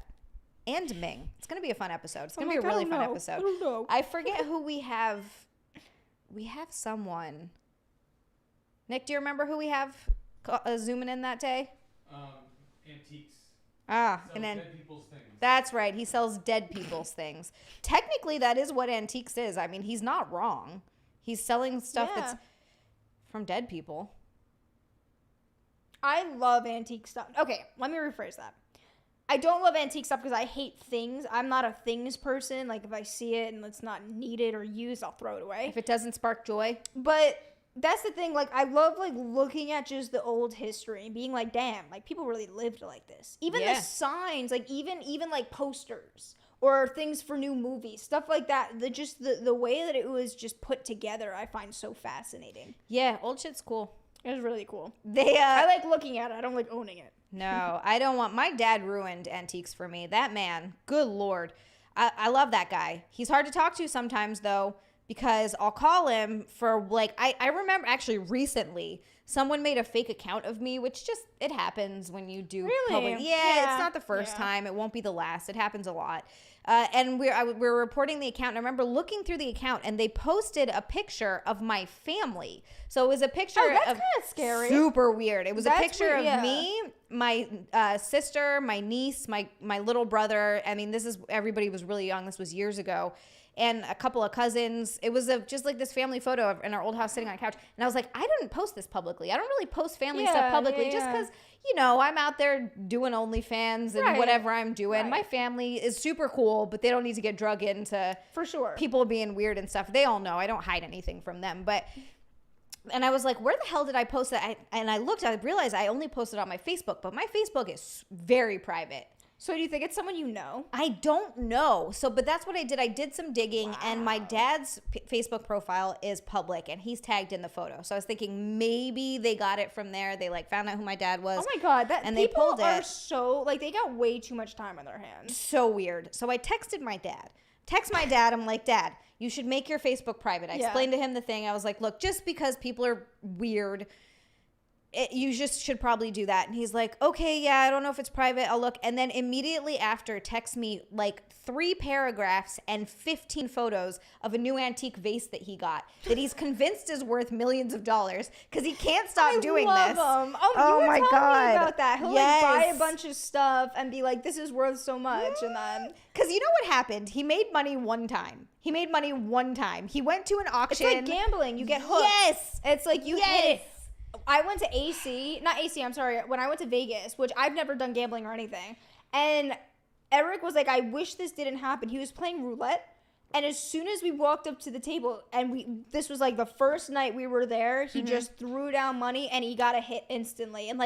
And Ming. It's going to be a fun episode. It's going to be a really fun episode. I don't know. I forget who we have. We have someone. Nick, do you remember who we have zooming in that day? Antiques. And then dead people's things. That's right. He sells dead people's things. Technically, that is what Antiques is. I mean, he's not wrong. He's selling stuff that's from dead people. I love antique stuff. Okay, let me rephrase that. I don't love antique stuff because I hate things. I'm not a things person. Like, if I see it and it's not needed or used, I'll throw it away. If it doesn't spark joy. But that's the thing. Like, I love, like, looking at just the old history and being like, damn, like, people really lived like this. Even the signs, like, even like, posters or things for new movies, stuff like that. The way that it was just put together, I find so fascinating. Yeah, old shit's cool. It was really cool. I like looking at it. I don't like owning it. No, I don't want. My dad ruined antiques for me. That man, good Lord. I love that guy. He's hard to talk to sometimes, though, because I'll call him for, like, I remember actually recently someone made a fake account of me, which just, it happens when you do public. Yeah, it's not the first time. It won't be the last. It happens a lot. And we're reporting the account. And I remember looking through the account, and they posted a picture of my family. So it was a picture that's of kind of scary. Super weird. It was a picture weird, of me, my sister, my niece, my little brother. I mean, everybody was really young. This was years ago. And a couple of cousins. It was just like this family photo in our old house sitting on a couch. And I was like, I didn't post this publicly. I don't really post family stuff publicly just because, you know, I'm out there doing OnlyFans and whatever I'm doing. Right. My family is super cool, but they don't need to get drug into for sure people being weird and stuff. They all know I don't hide anything from them. And I was like, where the hell did I post that? And I looked, I realized I only posted on my Facebook, but my Facebook is very private. So do you think it's someone you know? I don't know. But that's what I did. I did some digging, and my dad's Facebook profile is public, and he's tagged in the photo. So I was thinking maybe they got it from there. They found out who my dad was. Oh my God. And they pulled it. People are so, they got way too much time on their hands. So weird. So I texted my dad. I'm like, Dad, you should make your Facebook private. I explained to him the thing. I was like, look, just because people are weird, you just should probably do that. And he's like, okay, yeah, I don't know if it's private. I'll look. And then immediately after, text me 3 paragraphs and 15 photos of a new antique vase that he got that he's convinced is worth millions of dollars because he can't stop doing this. Him. Oh, you were telling me about that. He'll buy a bunch of stuff and be like, this is worth so much. And then, because you know what happened? He made money one time. He went to an auction. It's like gambling. You get hooked. Yes. It's like you hit it. I went to when I went to Vegas, which I've never done gambling or anything. And Eric was like, I wish this didn't happen. He was playing roulette. And as soon as we walked up to the table, and this was like the first night we were there, he just threw down money and he got a hit instantly and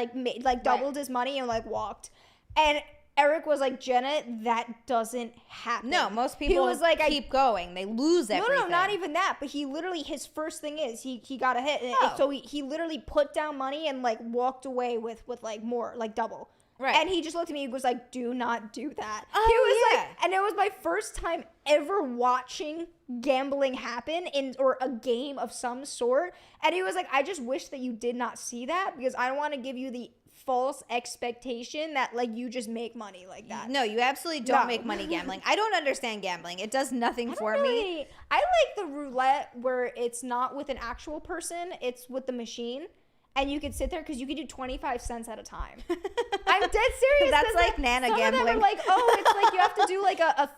doubled his money and walked. And Eric was like, Jenna, that doesn't happen. No, most people keep going. They lose everything. No, not even that. But he literally, his first thing is he got a hit. And so he literally put down money and walked away with more, double. Right. And he just looked at me and was like, do not do that. Oh, he was and it was my first time ever watching gambling happen or a game of some sort. And he was like, I just wish that you did not see that because I don't want to give you the false expectation that you just make money like that. No, you absolutely don't make money gambling. I don't understand gambling. It does nothing for me. I like the roulette where it's not with an actual person, it's with the machine. And you could sit there because you could do 25 cents at a time. I'm dead serious. That's like Nana some gambling. Some of them are like, oh, it's you have to do a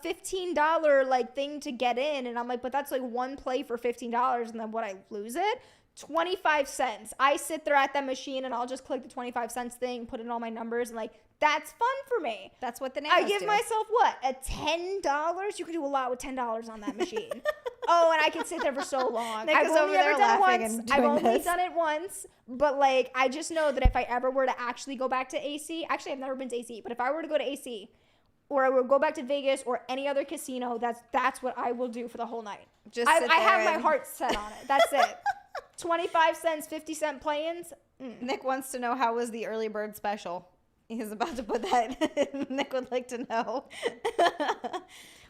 $15 thing to get in. And I'm like, but that's one play for $15. And then what, I lose it? 25 cents. I sit there at that machine and I'll just click the 25 cents thing, put in all my numbers, and That's fun for me. That's what the I nanos give do. myself what? A $10? You can do a lot with $10 on that machine. Oh, and I can sit there for so long. Nick I've is over only there ever done it laughing once. and I've doing only this. done it once, but like I just know that if I ever were to actually go back to AC, actually I've never been to AC, but if I were to go to AC, or I would go back to Vegas or any other casino, that's what I will do for the whole night. Just I sit have there my heart set on it. That's it. 25 cents, 50 cent play-ins. Nick wants to know how was the early bird special. He's about to put that. Nick would like to know.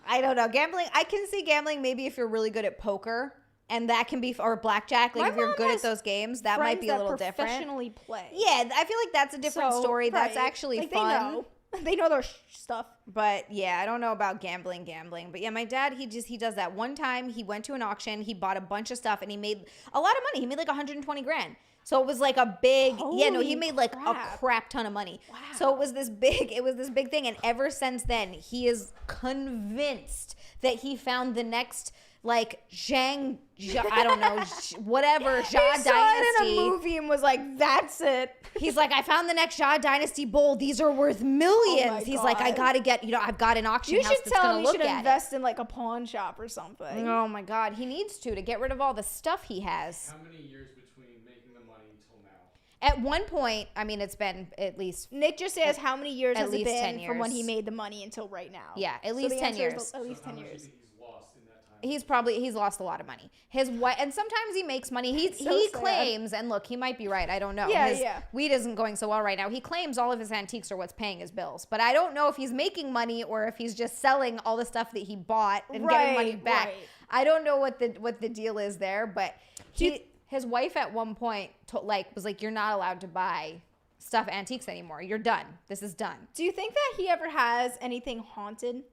I don't know. Gambling, I can see gambling maybe if you're really good at poker, and that can be, or blackjack, like My if you're mom good at has those games, that might be a little different. Professionally play. Yeah, I feel like that's a different story. That's right. actually like, fun. They know their stuff. But yeah, I don't know about gambling. But yeah, my dad, he does that. One time he went to an auction, he bought a bunch of stuff, and he made a lot of money. He made like 120 grand. So it was like a big, he made like a crap ton of money. Wow. So it was this big thing. And ever since then, he is convinced that he found the next like I don't know, whatever, Xia He saw Dynasty. it in a movie and was like, that's it. He's like, I found the next Xia Dynasty bowl. These are worth millions. Oh He's like, I God. gotta get, I've got an auction You house should that's tell gonna him he look should at invest in like a pawn shop or something. it. Oh my God, he needs to get rid of all the stuff he has. How many years between making the money until now? At one point, I mean, it's been at least, Nick just says how many years at has it least 10 been from when he years. made the money until right now? Yeah, at So least the 10 answer is years. At least So how 10 much years. do you think he's lost in that time? He's lost a lot of money. His wife, and sometimes he makes money. He sad. claims, and look, he might be right. I don't know. Yeah, his yeah. weed isn't going so well right now. He claims all of his antiques are what's paying his bills, but I don't know if he's making money or if he's just selling all the stuff that he bought and getting money Right, back. right. I don't know what the deal is there, but his wife at one point was like, you're not allowed to buy stuff antiques anymore. You're done. This is done. Do you think that he ever has anything haunted?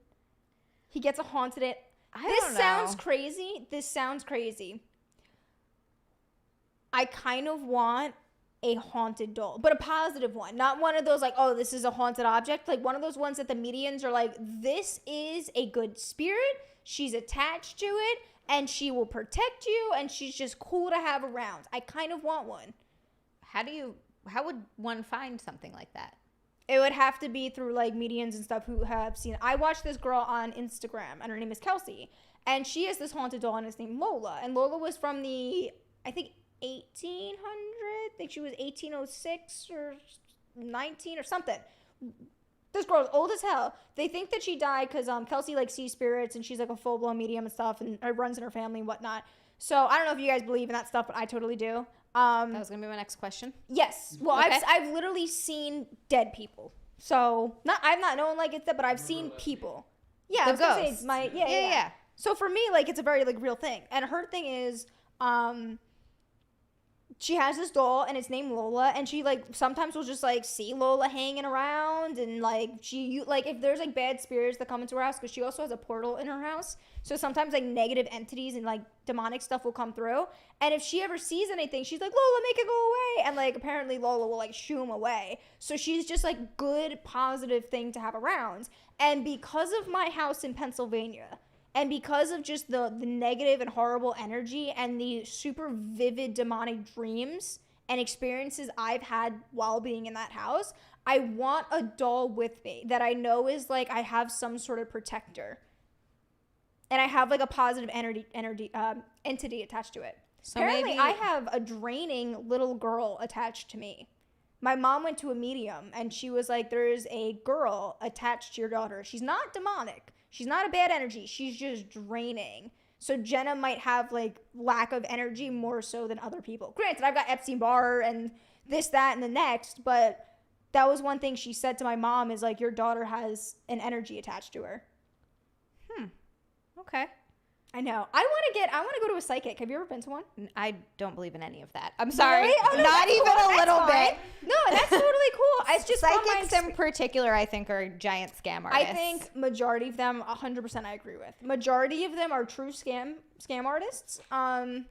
He gets a haunted it. This This sounds crazy. I kind of want a haunted doll, but a positive one. Not one of those like, oh, this is a haunted object. Like one of those ones that the medians are like, this is a good spirit. She's attached to it and she will protect you and she's just cool to have around. I kind of want one. How would one find something like that? It would have to be through like medians and stuff who have seen it. I watched this girl on Instagram and her name is Kelsey. And she has this haunted doll and it's named Lola. And Lola was from the, I think, 1800. I think she was 1806 or 19 or something. This girl's old as hell. They think that she died because Kelsey like sees spirits and she's like a full-blown medium and stuff and it runs in her family and whatnot. So I don't know if you guys believe in that stuff, but I totally do. That was gonna be my next question. Yes. Well, Okay. I've literally seen dead people. So I've not known like it's dead, but I've seen people. Yeah, The I was gonna say ghosts. it's my yeah. Yeah. So for me, like it's a very like real thing. And her thing is, she has this doll and it's named Lola, and she like sometimes will just like see Lola hanging around, and like if there's like bad spirits that come into her house, because she also has a portal in her house, so sometimes like negative entities and like demonic stuff will come through, and if she ever sees anything, she's like, Lola, make it go away, and like apparently Lola will like shoo him away. So she's just like good positive thing to have around. And because of my house in Pennsylvania, and because of just the negative and horrible energy and the super vivid demonic dreams and experiences I've had while being in that house, I want a doll with me that I know is like I have some sort of protector. And I have like a positive entity attached to it. So Apparently, maybe I have a draining little girl attached to me. My mom went to a medium and she was like, there's a girl attached to your daughter. She's not demonic. She's not a bad energy. She's just draining. So Jenna might have like lack of energy more so than other people. Granted, I've got Epstein-Barr and this, that, and the next, but that was one thing she said to my mom is like, your daughter has an energy attached to her. Okay. I know. I want to go to a psychic. Have you ever been to one? I don't believe in any of that. I'm sorry. Really? Oh, no, Not that's even cool. a That's little fine. bit. No, that's totally cool. It's just from my Psychics in particular, I think, are giant scam artists. I think majority of them, 100% I agree with. Majority of them are true scam artists. And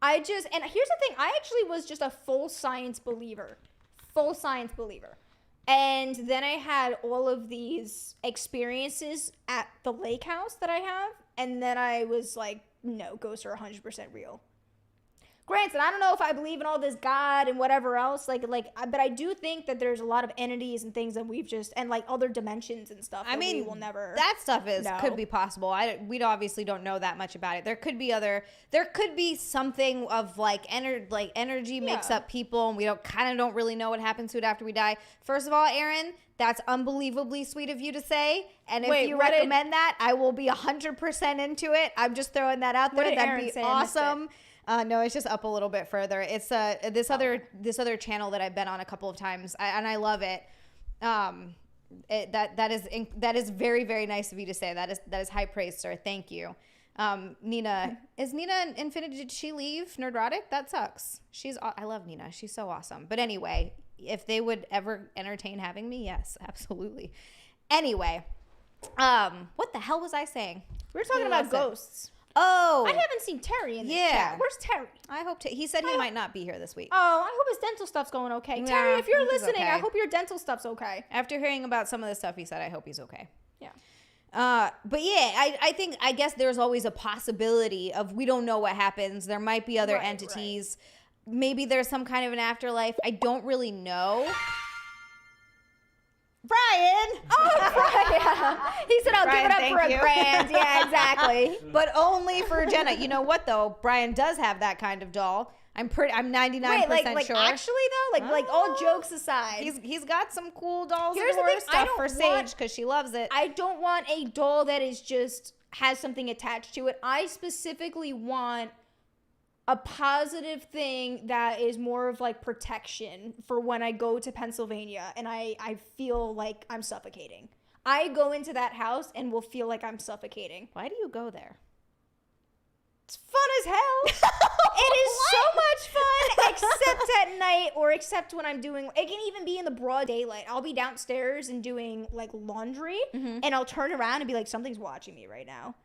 here's the thing. I actually was just a full science believer. And then I had all of these experiences at the lake house that I have. And then I was like, no, ghosts are 100% real. Granted, I don't know if I believe in all this God and whatever else, but I do think that there's a lot of entities and things that we've just, and like other dimensions and stuff. I mean, we will never. That stuff could know. be possible. We obviously don't know that much about it. There could be something of energy makes up people, and we don't really know what happens to it after we die. First of all, Aaron, that's unbelievably sweet of you to say. And if you recommend that, I will be 100% into it. I'm just throwing that out there. That'd be awesome. No, it's just up a little bit further. It's this other channel that I've been on a couple of times, and I love it. That is very, very nice of you to say. That is high praise, sir. Thank you. Nina, is Nina Infinity? Did she leave Nerdrotic? That sucks. I love Nina. She's so awesome. But anyway, if they would ever entertain having me, yes, absolutely. Anyway, what the hell was I saying? We were talking about ghosts. Oh, I haven't seen Terry in the chat. Where's Terry? I hope he said he might not be here this week. Oh, I hope his dental stuff's going okay. Yeah, Terry, if you're listening, okay. I hope your dental stuff's okay. After hearing about some of the stuff he said, I hope he's okay. Yeah. But yeah, I guess there's always a possibility of, we don't know what happens. There might be other entities. Right. Maybe there's some kind of an afterlife. I don't really know. Brian! Oh, Brian! He said, I'll give it up for a grand. Yeah, exactly. But only for Jenna. You know what, though? Brian does have that kind of doll. I'm 99% sure. Actually, though? Like all jokes aside. He's got some cool dolls and horror stuff for Sage, because she loves it. I don't want a doll that is just has something attached to it. I specifically want a positive thing that is more of like protection for when I go to Pennsylvania and I feel like I'm suffocating. I go into that house and will feel like I'm suffocating. Why do you go there? It's fun as hell. It is so much fun, except at night, or except when I'm doing, it can even be in the broad daylight. I'll be downstairs and doing like laundry, and I'll turn around and be like, something's watching me right now.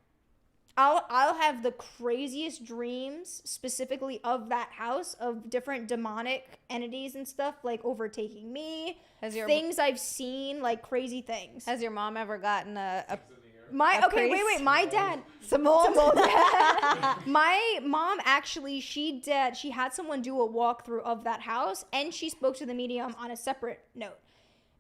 I'll have the craziest dreams specifically of that house, of different demonic entities and stuff like overtaking me. Things I've seen, like crazy things. Has your mom ever gotten my dad. Simone. My mom actually, she had someone do a walkthrough of that house, and she spoke to the medium on a separate note.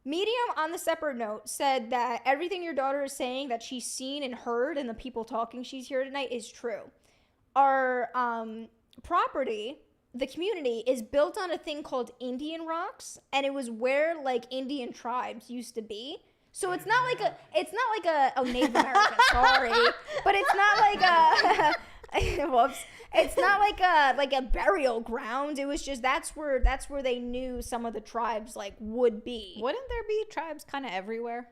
Medium on the separate note said that everything your daughter is saying that she's seen and heard and the people talking she's here tonight is true. Our property, the community, is built on a thing called Indian rocks, and it was where like Indian tribes used to be. So it's not like a Native American, sorry, but it's not like a whoops. It's not like a burial ground. It was just that's where they knew some of the tribes like would be. Wouldn't there be tribes kind of everywhere?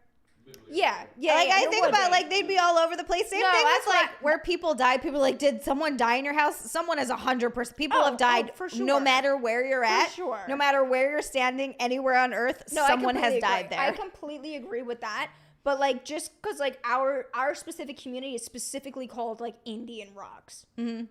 Yeah. Like I think about like they'd be all over the place. Same thing with like where people died. People like, did someone die in your house? Someone is 100%. People have died for sure. No matter where you're at. For sure. No matter where you're standing, anywhere on earth, someone has died there. I completely agree with that. But like just because like our specific community is specifically called like Indian rocks. Mm-hmm.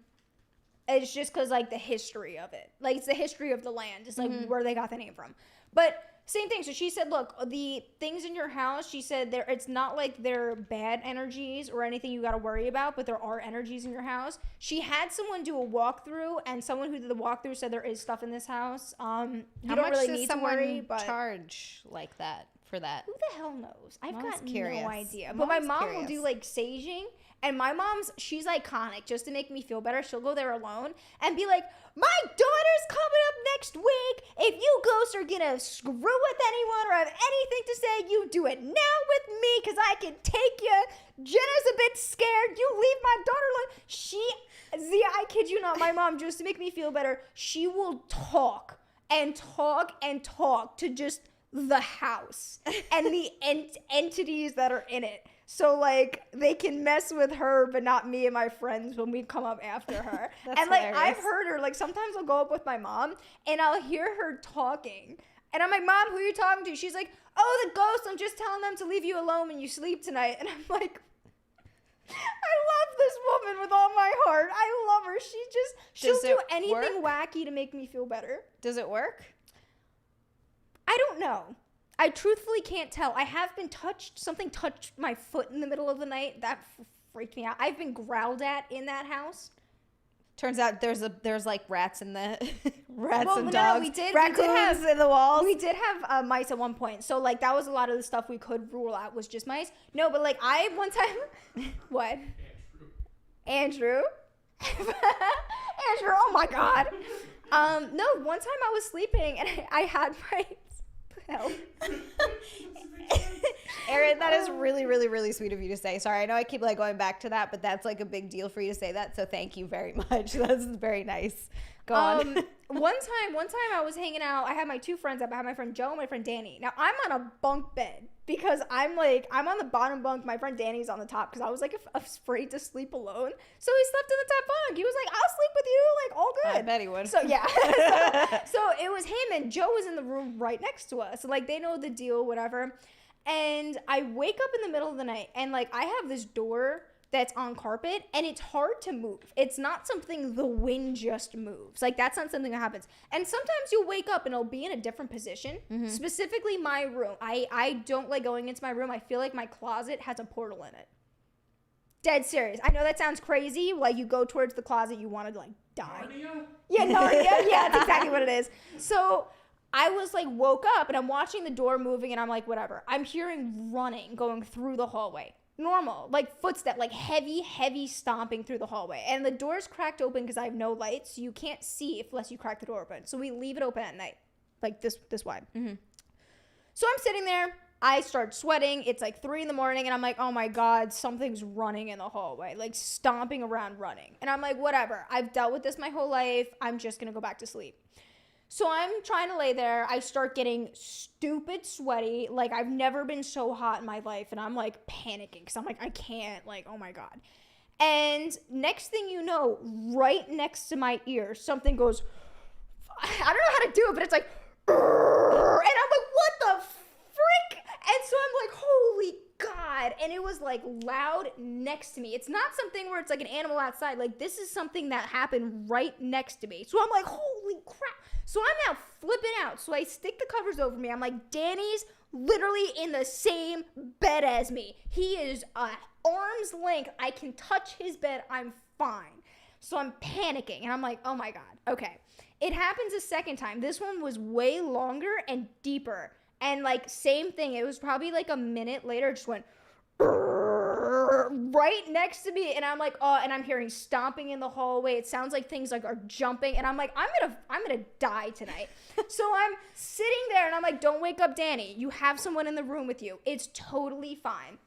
It's just because like the history of it. Like it's the history of the land. It's like where they got the name from. But same thing. So she said, look, the things in your house, she said, it's not like they're bad energies or anything you got to worry about, but there are energies in your house. She had someone do a walkthrough, and someone who did the walkthrough said there is stuff in this house. You don't really need to worry, but charge like that for that? Who the hell knows? I've got no idea. Mom's but my mom curious. will do like saging, and my mom's, she's iconic. Just to make me feel better, she'll go there alone and be like, my daughter's coming up next week. If you ghosts are gonna screw with anyone or have anything to say, you do it now with me, because I can take you. Jenna's a bit scared. You leave my daughter alone. I kid you not, my mom, just to make me feel better, she will talk and talk and talk to just the house and the entities that are in it. So, like, they can mess with her, but not me and my friends when we come up after her. And, like, hilarious. I've heard her, like, sometimes I'll go up with my mom, and I'll hear her talking. And I'm like, Mom, who are you talking to? She's like, oh, the ghost. I'm just telling them to leave you alone when you sleep tonight. And I'm like, I love this woman with all my heart. I love her. She'll do anything wacky to make me feel better. Does it work? I don't know. I truthfully can't tell. I have been touched. Something touched my foot in the middle of the night. That freaked me out. I've been growled at in that house. Turns out there's like rats in the rats Well, and no, dogs. we did Raccoons in the walls. We did have mice at one point. So like that was a lot of the stuff we could rule out was just mice. No, but like I one time what? Andrew. Andrew, oh my God. No, one time I was sleeping and I had my help. Erin, that is really, really, really sweet of you to say. Sorry, I know I keep like going back to that, but that's like a big deal for you to say that. So thank you very much. That's very nice. Go on. One time I was hanging out. I had my two friends up. I had my friend Joe and my friend Danny. Now I'm on a bunk bed because I'm on the bottom bunk. My friend Danny's on the top because I was like afraid to sleep alone. So he slept in the top bunk. He was like, "I'll sleep with you, like all good." I bet he would. So yeah. so it was him and Joe was in the room right next to us. So like they know the deal, whatever. And I wake up in the middle of the night and like I have this door that's on carpet and it's hard to move. It's not something the wind just moves. Like that's not something that happens. And sometimes you'll wake up and it'll be in a different position. Mm-hmm. Specifically my room. I don't like going into my room. I feel like my closet has a portal in it. Dead serious. I know that sounds crazy. Like you go towards the closet, you want to like die. Narnia? Yeah, Narnia. Yeah, that's exactly what it is. So I was like woke up and I'm watching the door moving and I'm like, whatever. I'm hearing running going through the hallway. Normal, like footstep, like heavy stomping through the hallway. And the door's cracked open because I have no lights. So you can't see unless you crack the door open. So we leave it open at night, like this wide. Mm-hmm. So I'm sitting there. I start sweating. It's like 3 a.m. and I'm like, oh my God, something's running in the hallway, like stomping around running. And I'm like, whatever. I've dealt with this my whole life. I'm just going to go back to sleep. So I'm trying to lay there. I start getting stupid sweaty. Like I've never been so hot in my life. And I'm like panicking because I'm like, I can't, like, oh my God. And next thing you know, right next to my ear, something goes, I don't know how to do it, but it's like, and I'm like, what the frick? And so I'm like, holy God. And it was like loud next to me. It's not something where it's like an animal outside. Like this is something that happened right next to me. So I'm like, holy crap. So I'm now flipping out. So I stick the covers over me. I'm like, Danny's literally in the same bed as me. He is arm's length. I can touch his bed. I'm fine. So I'm panicking and I'm like, oh my God. Okay. It happens a second time. This one was way longer and deeper. And like same thing. It was probably like a minute later. It just went right next to me. And I'm like, oh, and I'm hearing stomping in the hallway. It sounds like things like are jumping. And I'm like, I'm gonna die tonight. So I'm sitting there and I'm like, don't wake up Danny. You have someone in the room with you. It's totally fine.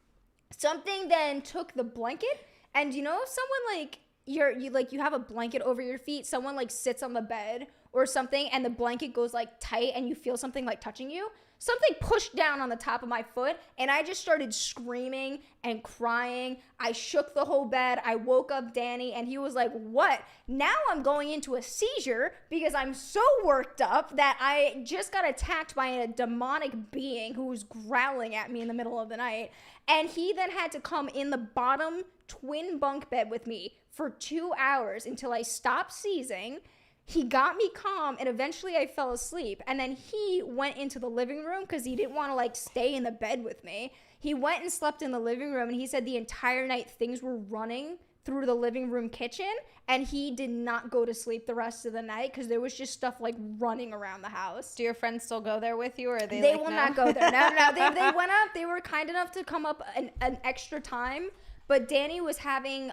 Something then took the blanket. And you know, if someone like you have a blanket over your feet, someone like sits on the bed or something and the blanket goes like tight and you feel something like touching you. Something pushed down on the top of my foot and I just started screaming and crying. I shook the whole bed. I woke up Danny and he was like, what? Now I'm going into a seizure because I'm so worked up that I just got attacked by a demonic being who was growling at me in the middle of the night. And he then had to come in the bottom twin bunk bed with me for 2 hours until I stopped seizing. He got me calm and eventually I fell asleep. And then he went into the living room because he didn't want to like stay in the bed with me. He went and slept in the living room and he said the entire night things were running through the living room kitchen and he did not go to sleep the rest of the night because there was just stuff like running around the house. Do your friends still go there with you or are they They like, will no? not go there. No. They went up. They were kind enough to come up an extra time. But Danny was having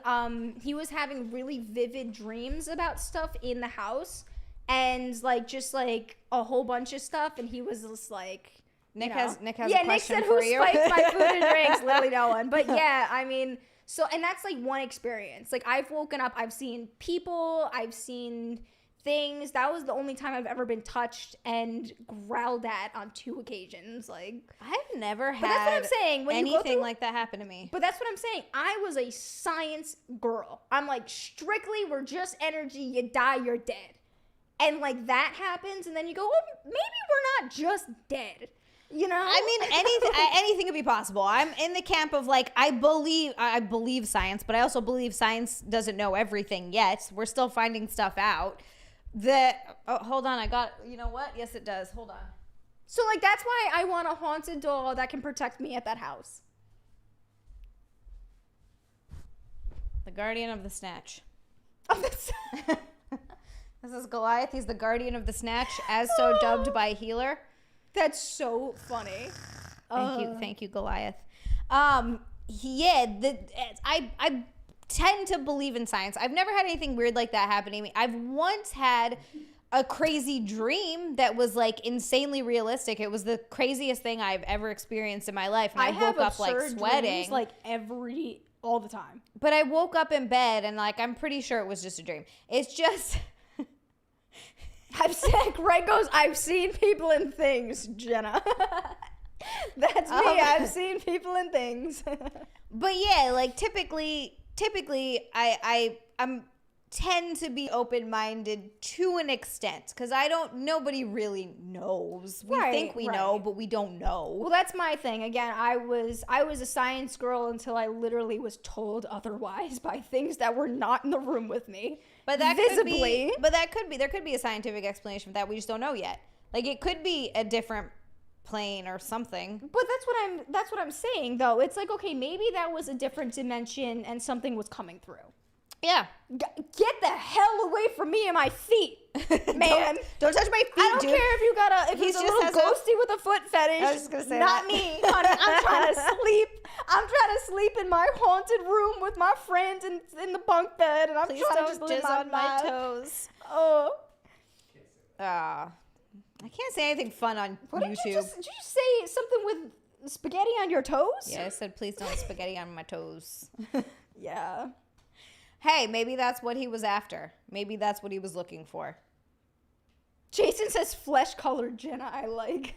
really vivid dreams about stuff in the house and like just like a whole bunch of stuff. And he was just like, Nick has a question Nick said, for who you. spiked my food and drinks? Literally no one. But yeah, I mean, so, and that's like one experience. Like I've woken up, I've seen people, I've seen things. That was the only time I've ever been touched and growled at on 2 occasions. Like I've never had that's what I'm saying. When anything like that happen to me. But that's what I'm saying. I was a science girl. I'm like, strictly, we're just energy. You die, you're dead. And like that happens, and then you go, well, maybe we're not just dead. You know? I mean, anything could be possible. I'm in the camp of like, I believe science, but I also believe science doesn't know everything yet. We're still finding stuff out. Hold on, you know what? Yes, it does. Hold on. So like, that's why I want a haunted doll that can protect me at that house. The guardian of the snatch. Of the Oops. This is Goliath. He's the guardian of the snatch, as so dubbed by Healer. That's so funny. Thank you, Goliath. I tend to believe in science. I've never had anything weird like that happen to me. I've once had a crazy dream that was like insanely realistic. It was the craziest thing I've ever experienced in my life, and I woke up like sweating, like all the time. But I woke up in bed, and like I'm pretty sure it was just a dream. It's just. Greg goes, I've seen people and things, Jenna. That's me. I've seen people and things. But yeah, like typically I'm tend to be open-minded to an extent, because nobody really knows. We think we know, but we don't know. Well, that's my thing. Again, I was a science girl until I literally was told otherwise by things that were not in the room with me. But that there could be a scientific explanation for that. We just don't know yet. Like, it could be a different plane or something. But that's what I'm saying, though. It's like, okay, maybe that was a different dimension and something was coming through. Yeah. Get the hell away from me and my feet, man. Don't touch my feet, I don't dude. care if he's a little ghosty with a foot fetish. I was just gonna say not that. me, honey. I'm trying to sleep. I'm trying to sleep in my haunted room with my friends in the bunk bed, and I'm Please trying don't to just live jizz on my life. toes. Oh. I can't say anything fun on YouTube. Did you say something with spaghetti on your toes? Yeah, I said please don't spaghetti on my toes. Yeah. Hey, maybe that's what he was after. Maybe that's what he was looking for. Jason says flesh-colored Jenna, I like.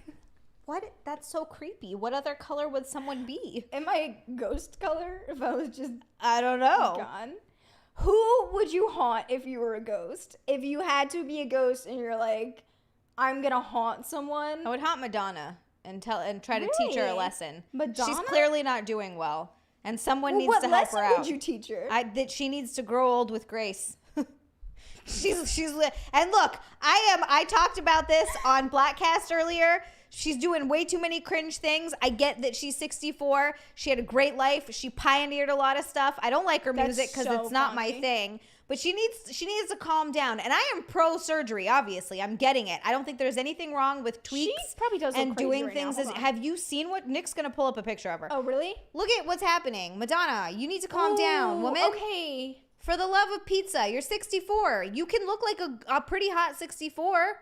What? That's so creepy. What other color would someone be? Am I ghost color if I was just I don't know. gone? Who would you haunt if you were a ghost? If you had to be a ghost and you're like, I'm gonna haunt someone. I would haunt Madonna and try to teach her a lesson. Madonna? She's clearly not doing well, and someone needs to help her out. What lesson would you teach her? That she needs to grow old with grace. And look, I talked about this on Blackcast earlier. She's doing way too many cringe things. I get that she's 64. She had a great life. She pioneered a lot of stuff. I don't like her music because it's not my thing. But she needs to calm down. And I am pro surgery, obviously. I'm getting it. I don't think there's anything wrong with tweaks. She probably does and look crazy doing right things. now. Have you seen what Nick's gonna pull up a picture of her? Oh, really? Look at what's happening, Madonna. You need to calm down, woman. Okay. For the love of pizza, you're 64. You can look like a pretty hot 64.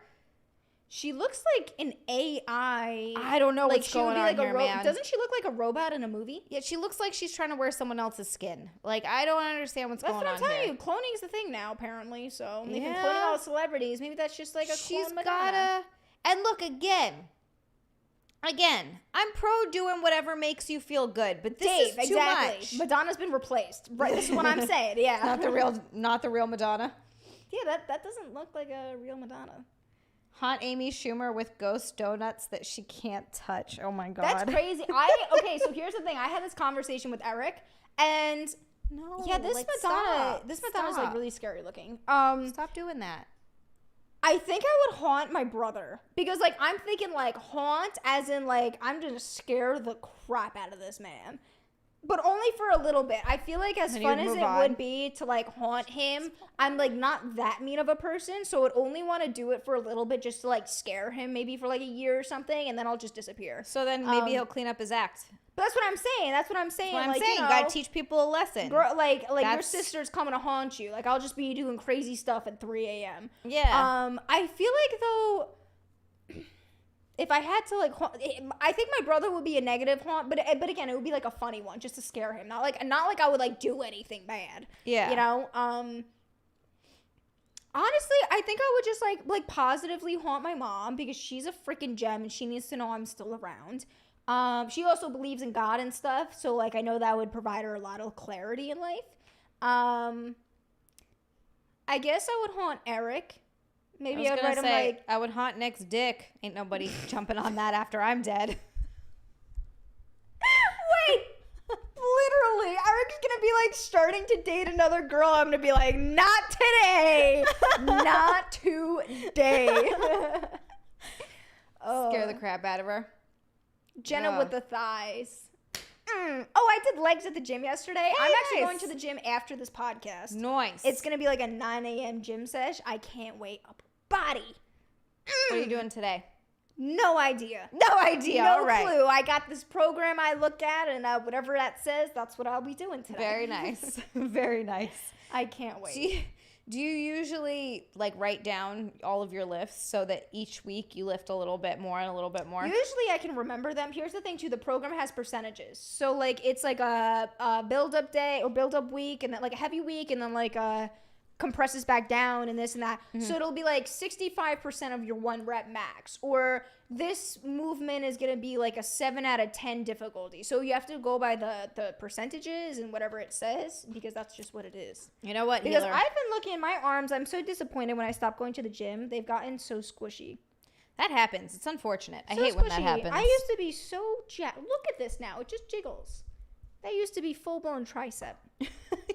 She looks like an AI. I don't know what's going on here, man. Doesn't she look like a robot in a movie? Yeah, she looks like she's trying to wear someone else's skin. Like, I don't understand what's going on here. That's what I'm telling you. Cloning's the thing now, apparently. So they've been cloning all the celebrities. Maybe that's just like a clone Madonna. And look, again, I'm pro doing whatever makes you feel good, but this is too much. Madonna's been replaced. Right, this is what I'm saying. Yeah, not the real Madonna. Yeah, that doesn't look like a real Madonna. Haunt Amy Schumer with ghost donuts that she can't touch. Oh my god, that's crazy. Okay, so here's the thing. I had this conversation with Eric, and this Madonna's like really scary looking. Stop doing that. I think I would haunt my brother because like I'm thinking like haunt as in like I'm just scare the crap out of this man. But only for a little bit. I feel like as fun as it would be to like haunt him, I'm like not that mean of a person, so I'd only want to do it for a little bit just to like scare him maybe for like a year or something, and then I'll just disappear. So then maybe he'll clean up his act. But that's what I'm saying. You gotta teach people a lesson. Like your sister's coming to haunt you. Like I'll just be doing crazy stuff at 3 a.m. Yeah. I feel like though, if I had to like, I think my brother would be a negative haunt, but again, it would be like a funny one just to scare him. Not like I would like do anything bad. Yeah. You know. Honestly, I think I would just like positively haunt my mom because she's a freaking gem and she needs to know I'm still around. She also believes in God and stuff, so like I know that would provide her a lot of clarity in life. I guess I would haunt Eric. Maybe I'd write him like I would haunt Nick's dick. Ain't nobody jumping on that after I'm dead. Wait, literally, Eric's gonna be like starting to date another girl. I'm gonna be like, not today, not today. Scare the crap out of her. Jenna with the thighs. Oh, I did legs at the gym yesterday. Hey, I'm actually nice. going to the gym after this podcast. Nice. It's going to be like a 9 a.m. gym sesh. I can't wait. Upper body. What are you doing today? No idea. No idea. No All right. clue. I got this program I look at, and whatever that says, that's what I'll be doing today. Very nice. Very nice. I can't wait. Do you usually like write down all of your lifts so that each week you lift a little bit more and a little bit more? Usually I can remember them. Here's the thing too, the program has percentages. So like it's like a build-up day or build-up week, and then like a heavy week, and then like a compresses back down and this and that. So it'll be like 65% of your 1 rep max, or this movement is going to be like a 7 out of 10 difficulty. So you have to go by the percentages and whatever it says, because that's just what it is. You know what, Because healer? I've been looking at my arms. I'm so disappointed when I stopped going to the gym. They've gotten so squishy. That happens. It's unfortunate. I So hate when that squishy. happens. I used to be so look at this now. It just jiggles. That used to be full-blown tricep. It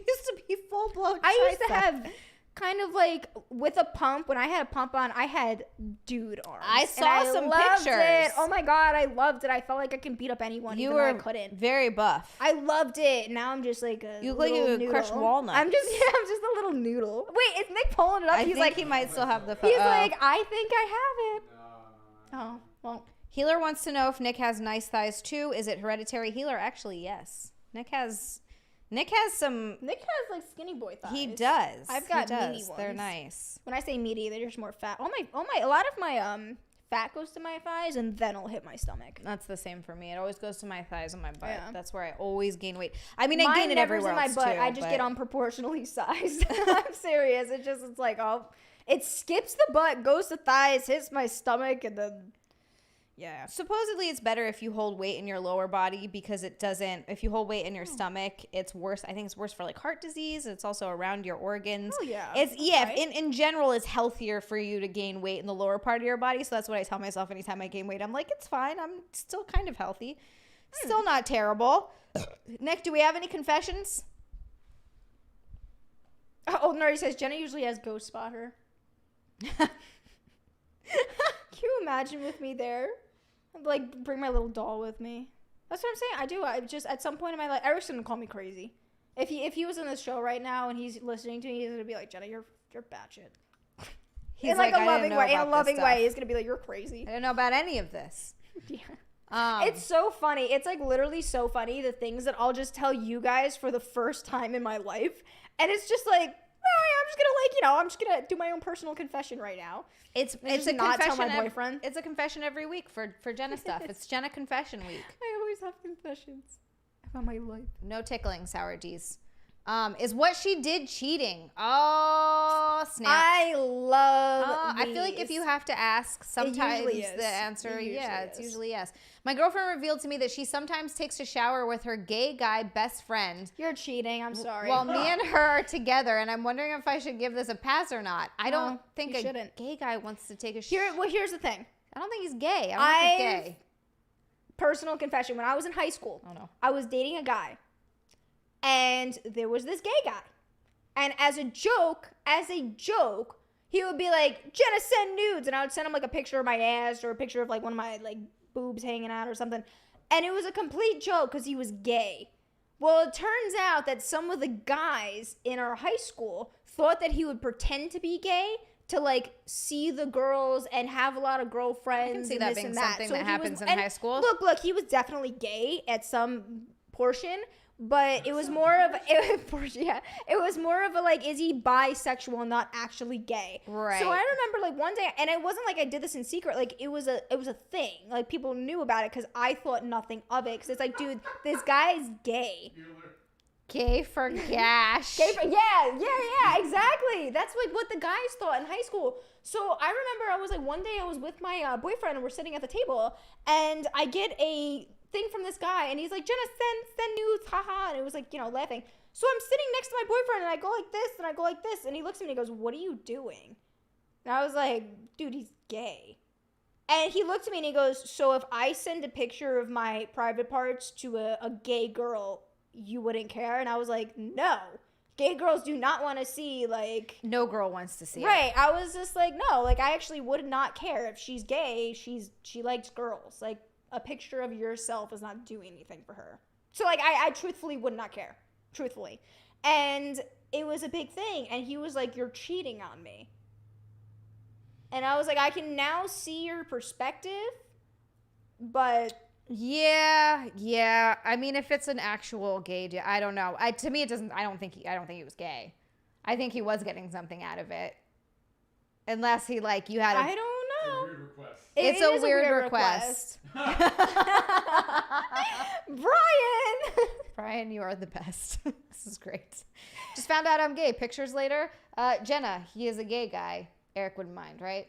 used to be full-blown I used to tricep. have kind of like with a pump. When I had a pump on, I had dude arms. I saw some loved pictures. It. Oh my God, I loved it. I felt like I could beat up anyone. You even though I were couldn't. very buff. I loved it. Now I'm just like a You look like little you would noodle. crush walnuts. I'm just a little noodle. Wait, is Nick pulling it up? I He's think like, he might still have the he's like, I think I have it. Uh, Oh, well. Healer wants to know if Nick has nice thighs too. Is it hereditary? Healer, actually, yes. Nick has some. Nick has like skinny boy thighs. He does. I've got He meaty does. ones. They're nice. When I say meaty, they're just more fat. A lot of my fat goes to my thighs, and then it'll hit my stomach. That's the same for me. It always goes to my thighs and my butt. Yeah. That's where I always gain weight. I mean, I Mine gain it never's everywhere in my else butt. too. I just get unproportionally sized. I'm serious. It's like, oh, it skips the butt, goes to thighs, hits my stomach, and then yeah. Supposedly, it's better if you hold weight in your lower body because it doesn't. If you hold weight in your stomach, it's worse. I think it's worse for like heart disease. It's also around your organs. Oh yeah. It's right. In general, it's healthier for you to gain weight in the lower part of your body. So that's what I tell myself anytime I gain weight. I'm like, it's fine. I'm still kind of healthy. Still not terrible. Nick, do we have any confessions? Oh, Nuri says Jenna usually has ghost spotter. Can you imagine with me there? I'd, like, bring my little doll with me. That's what I'm saying. I do. I just, at some point in my life, Eric's gonna call me crazy. If he was in this show right now and he's listening to me, he's gonna be like, Jenna, you're batshit. He's In like a I didn't loving know way. In a about this loving stuff. way, he's gonna be like, you're crazy. I don't know about any of this. Yeah. It's so funny. It's like literally so funny, the things that I'll just tell you guys for the first time in my life. And it's just like, I'm just gonna I'm just gonna do my own personal confession right now. It's just a not tell confession. my boyfriend. It's a confession every week for Jenna stuff. It's Jenna confession week. I always have confessions about my life. No tickling, sour G's. Is what she did cheating? Oh, snap. I love I feel like if you have to ask, sometimes usually is. the answer, It usually it's is. usually yes. My girlfriend revealed to me that she sometimes takes a shower with her gay guy best friend You're cheating. I'm sorry. while me and her are together, and I'm wondering if I should give this a pass or not. I don't No, think you a shouldn't. gay guy wants to take a shower. Here's the thing. I don't think he's gay. I don't think he's gay. Personal confession. When I was in high school, Oh, no. I was dating a guy. And there was this gay guy. And as a joke, he would be like, Jenna, send nudes. And I would send him like a picture of my ass or a picture of like one of my like boobs hanging out or something. And it was a complete joke because he was gay. Well, it turns out that some of the guys in our high school thought that he would pretend to be gay to like see the girls and have a lot of girlfriends. I can see and that this being and something that he happens in and high school. Look, he was definitely gay at some portion, but it was more of it was more of a like, is he bisexual and not actually gay? Right. So I remember like one day, and it wasn't like I did this in secret. Like it was a thing. Like people knew about it because I thought nothing of it. Because it's like, dude, this guy is gay. Gay for gash. Yeah, exactly. That's like what the guys thought in high school. So I remember I was like, one day I was with my boyfriend and we're sitting at the table, and I get a thing from this guy, and he's like, Jenna, send nudes, haha, and it was like, laughing. So I'm sitting next to my boyfriend, and I go like this, and I go like this, and he looks at me and he goes, what are you doing? And I was like, dude, he's gay. And he looked at me and he goes, so if I send a picture of my private parts to a gay girl, you wouldn't care? And I was like, no. Gay girls do not want to see, like... No girl wants to see it. Right. I was just like, no. Like, I actually would not care. If she's gay, she likes girls. Like, a picture of yourself is not doing anything for her. So, like, I truthfully would not care. Truthfully. And it was a big thing. And he was like, you're cheating on me. And I was like, I can now see your perspective, but... Yeah. I mean, if it's an actual gay, I don't know. To me, it doesn't. I don't think he was gay. I think he was getting something out of it, unless he like you had. I don't know. Weird request. It's a weird request. Brian, you are the best. This is great. Just found out I'm gay. Pictures later. Jenna, he is a gay guy. Eric wouldn't mind, right?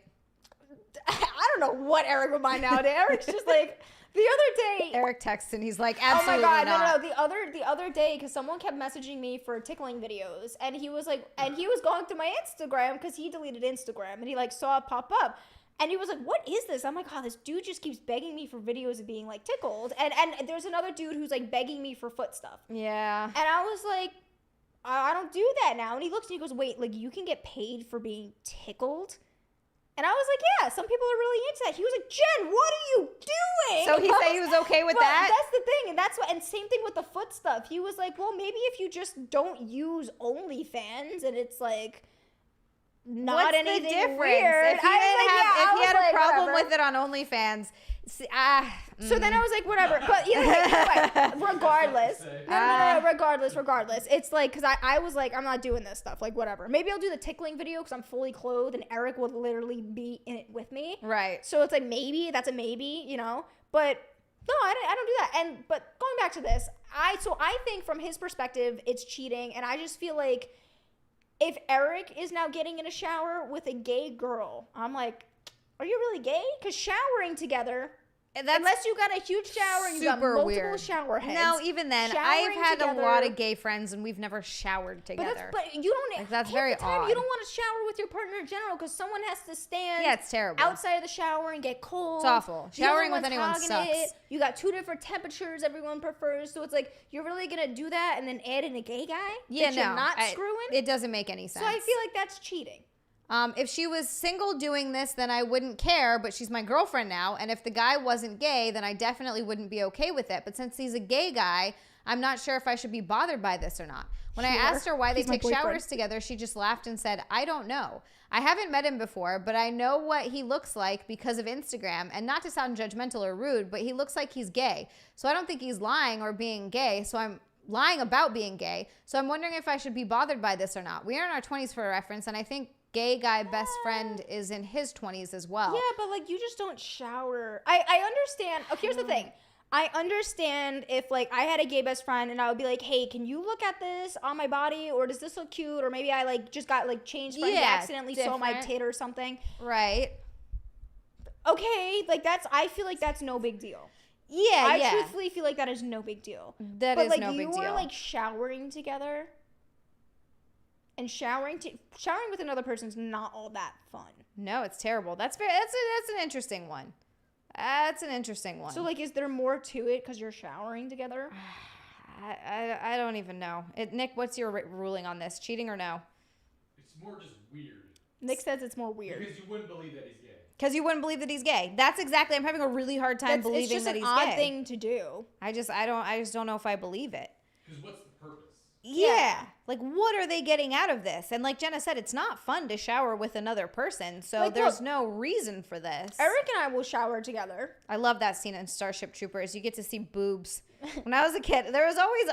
I don't know what Eric would mind nowadays. Eric's just like. The other day, Eric texts and he's like, absolutely oh my God, not. no. The other day, because someone kept messaging me for tickling videos, and he was like, and he was going through my Instagram because he deleted Instagram, and he like saw it pop up, and he was like, what is this? I'm like, oh, this dude just keeps begging me for videos of being like tickled, and there's another dude who's like begging me for foot stuff. Yeah. And I was like, I don't do that now. And he looks and he goes, wait, like you can get paid for being tickled? And I was like, yeah, some people are really into that. He was like, Jen, what are you doing? So he said he was okay with that? That's the thing. And same thing with the foot stuff. He was like, well, maybe if you just don't use OnlyFans and it's like not What's anything the difference? weird. If he had a problem whatever. with it on OnlyFans, So then I was like, whatever. But either way, regardless. Regardless. It's like, because I was like, I'm not doing this stuff. Like, whatever. Maybe I'll do the tickling video because I'm fully clothed and Eric would literally be in it with me. right. So it's like, maybe. That's a maybe, you know? But no, I don't do that. But going back to this, I think from his perspective, it's cheating. And I just feel like if Eric is now getting in a shower with a gay girl, I'm like, are you really gay? Because showering together, unless you got a huge shower and you got multiple weird. Shower heads. No, even then, I've had a lot of gay friends and we've never showered together. But you don't. Like, that's half very the time, odd. You don't want to shower with your partner in general because someone has to stand. Yeah, it's terrible. Outside of the shower and get cold. It's awful. Showering with anyone sucks. You got 2 different temperatures everyone prefers, so it's like you're really gonna do that and then add in a gay guy? Yeah, that you're not screwing. It doesn't make any sense. So I feel like that's cheating. If she was single doing this, then I wouldn't care, but she's my girlfriend now. And if the guy wasn't gay, then I definitely wouldn't be okay with it. But since he's a gay guy, I'm not sure if I should be bothered by this or not. When I asked her why they take showers together, she just laughed and said, I don't know. I haven't met him before, but I know what he looks like because of Instagram. And not to sound judgmental or rude, but he looks like he's gay. So I don't think he's lying or being gay. So I'm lying about being gay. So I'm wondering if I should be bothered by this or not. We are in our 20s for reference, and I think gay guy best friend is in his 20s as well. Yeah, but like you just don't shower. I understand. Okay, here's the thing. I understand if like I had a gay best friend and I would be like, hey, can you look at this on my body, or does this look cute, or maybe I like just got like changed friends, accidentally saw my tit or something. Right. Okay, like I feel like that's no big deal. Yeah, I truthfully feel like that is no big deal. But like no big deal. you are like showering together. And showering with another person's not all that fun. No, it's terrible. That's an interesting one. That's an interesting one. So like, is there more to it because you're showering together? I don't even know. Nick, what's your ruling on this? Cheating or no? It's more just weird. Nick says it's more weird. Because you wouldn't believe that he's gay. Because you wouldn't believe that he's gay. That's exactly. I'm having a really hard time believing that he's gay. It's just an odd thing to do. I just don't know if I believe it. Because what's the purpose? Yeah. Like, what are they getting out of this? And like Jenna said, it's not fun to shower with another person, so like, there's no reason for this. Eric and I will shower together. I love that scene in Starship Troopers. You get to see boobs. When I was a kid, there was always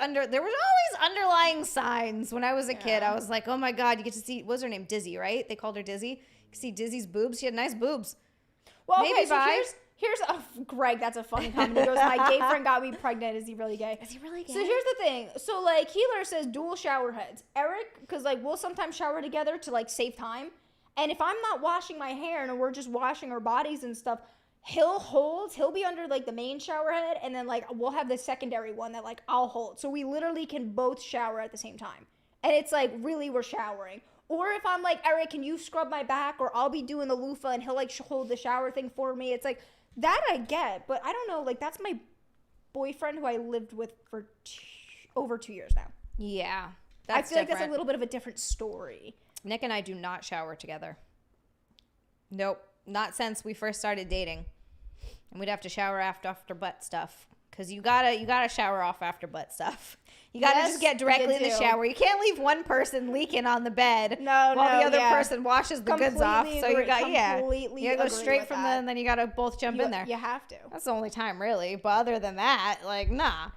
underlying signs. When I was a kid, I was like, oh my God, you get to see, what was her name? Dizzy, right? They called her Dizzy. You can see Dizzy's boobs. She had nice boobs. Well, okay, so here's Greg, that's a funny comment. He goes, my gay friend got me pregnant. Is he really gay? Is he really gay? So here's the thing. So like Healer says dual shower heads. Eric, because like we'll sometimes shower together to like save time. And if I'm not washing my hair and we're just washing our bodies and stuff, he'll be under like the main shower head, and then like we'll have the secondary one that like I'll hold. So we literally can both shower at the same time. And it's like really we're showering. Or if I'm like, Eric, can you scrub my back? Or I'll be doing the loofah and he'll like hold the shower thing for me. It's like, that I get, but I don't know. Like, that's my boyfriend who I lived with for over 2 years now. Yeah. I feel like that's a little bit of a different story. Nick and I do not shower together. Nope. Not since we first started dating. And we'd have to shower after butt stuff. because you gotta shower off after butt stuff. You gotta just get directly in the shower. You can't leave one person leaking on the bed while the other person washes the goods off. So you gotta go straight from and then you gotta both jump in there. You have to. That's the only time, really. But other than that, like, nah.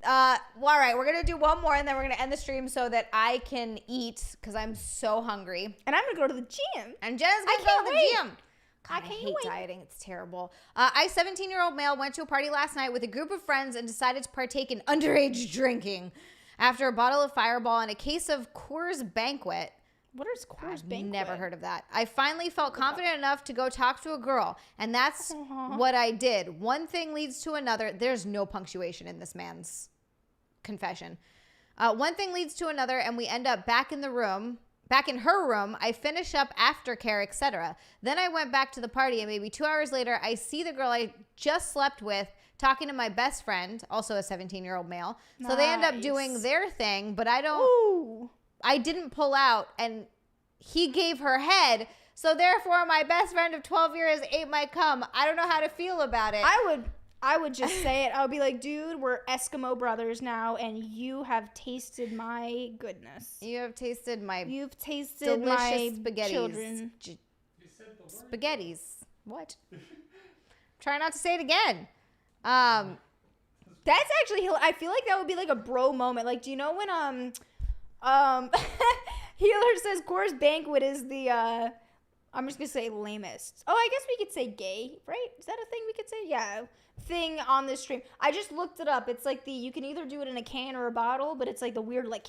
Well, all right, we're gonna do one more and then we're gonna end the stream so that I can eat because I'm so hungry. And I'm gonna go to the gym. And Jenna's gonna go to the gym. God, I hate dieting. It's terrible. I, 17-year-old male, went to a party last night with a group of friends and decided to partake in underage drinking. After a bottle of Fireball and a case of Coors Banquet. What is Coors Banquet? Never heard of that. I finally felt confident enough to go talk to a girl. And that's what I did. One thing leads to another. There's no punctuation in this man's confession. One thing leads to another, and we end up back in her room. I finish up aftercare, etc. Then I went back to the party, and maybe 2 hours later, I see the girl I just slept with talking to my best friend, also a 17-year-old male. So they end up doing their thing, but I didn't pull out, and he gave her head. So therefore, my best friend of 12 years ate my cum. I don't know how to feel about it. I would just say it. I would be like, dude, we're Eskimo brothers now, and you have tasted my goodness. You've tasted my delicious my spaghettis. Children. Spaghettis. What? Try not to say it again. That's actually, I feel like that would be like a bro moment. Like, do you know when Healer says Coors Banquet is the I'm just gonna say lamest. Oh, I guess we could say gay, right? Is that a thing we could say? Yeah. Thing on this stream. I just looked it up. It's like you can either do it in a can or a bottle, but it's like the weird like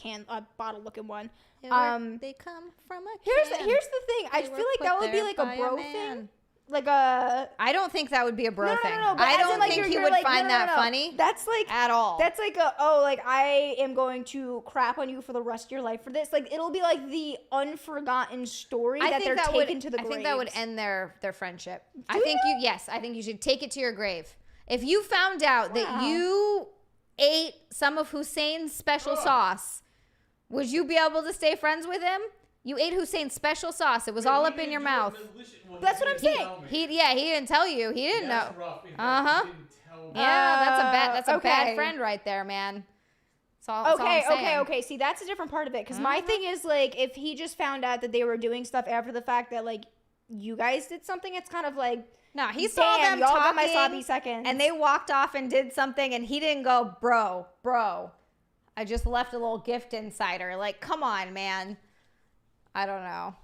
bottle looking one. They come from a Here's can. the thing. I feel like that would be like a bro thing. Like a... I don't think that would be a bro thing. No, I don't think he would find that funny. That's like... At all. That's like I am going to crap on you for the rest of your life for this. Like, it'll be like the unforgotten story that they're taking to the grave. I think that would end their friendship. I think you should take it to your grave. If you found out that you ate some of Hussein's special sauce, would you be able to stay friends with him? You ate Hussein's special sauce. It was all up in your mouth. That's what I'm saying. He didn't tell you. He didn't know. Uh-huh. Yeah, that's a bad friend right there, man. Okay. See, that's a different part of it. Because my thing is, like, if he just found out that they were doing stuff after the fact that, like, you guys did something, it's kind of like... No, he saw them y'all talking, got my sloppy seconds. And they walked off and did something, and he didn't go, bro, I just left a little gift inside her. Like, come on, man. I don't know.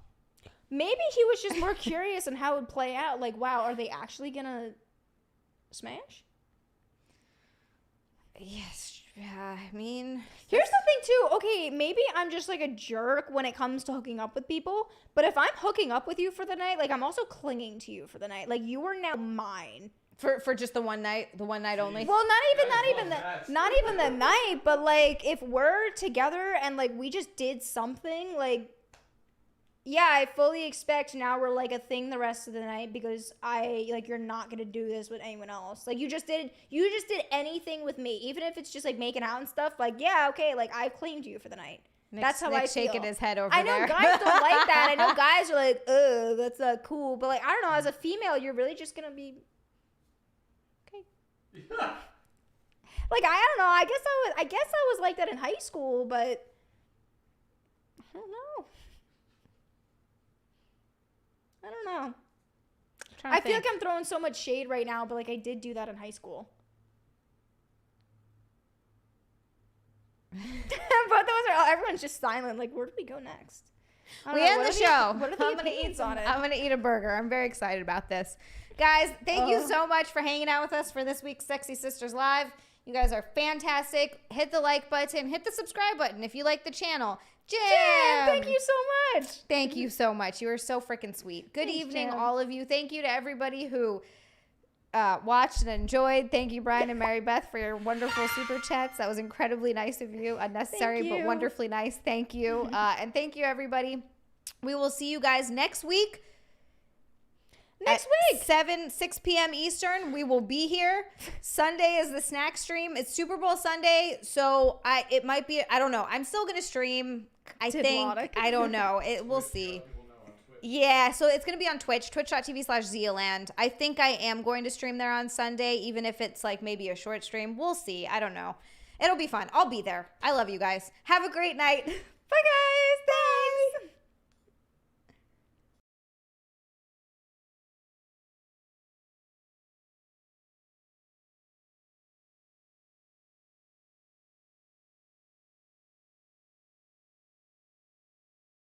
Maybe he was just more curious on how it would play out. Like, wow, are they actually gonna smash? Yes. Yeah, I mean... Here's the thing, too. Okay, maybe I'm just, like, a jerk when it comes to hooking up with people. But if I'm hooking up with you for the night, like, I'm also clinging to you for the night. Like, you are now mine. For just the one night only? Well, not even the night, but, like, if we're together and, like, we just did something, like... Yeah, I fully expect now we're, like, a thing the rest of the night because you're not going to do this with anyone else. Like, you just did anything with me, even if it's just, like, making out and stuff. Like, yeah, okay, like, I've claimed you for the night. That's how I feel. Shaking his head over there. I know guys don't like that. I know guys are like, ugh, that's cool. But, like, I don't know, as a female, you're really just going to be, okay. Like, I don't know. I guess I was like that in high school, but I don't know. I don't know. I feel like I'm throwing so much shade right now, but like I did do that in high school. But everyone's just silent. Like, where do we go next? We end the show. What are the opinions on it? I'm gonna eat a burger. I'm very excited about this, guys. Thank you so much for hanging out with us for this week's Sexy Sisters Live. You guys are fantastic. Hit the like button. Hit the subscribe button if you like the channel. Jim, thank you so much. Thank you so much. You are so freaking sweet. Good evening, all of you. Thank you to everybody who watched and enjoyed. Thank you, Brian and Mary Beth, for your wonderful super chats. That was incredibly nice of you. Unnecessary, but wonderfully nice. Thank you. And thank you, everybody. We will see you guys next week. Next week, 6 p.m. Eastern, we will be here. Sunday is the snack stream. It's Super Bowl Sunday, so it might be, I don't know. I'm still going to stream, I think. I don't know. We'll see. Yeah, so it's going to be on Twitch, twitch.tv/XiaLand. I think I am going to stream there on Sunday, even if it's like maybe a short stream. We'll see. I don't know. It'll be fun. I'll be there. I love you guys. Have a great night. Bye, guys.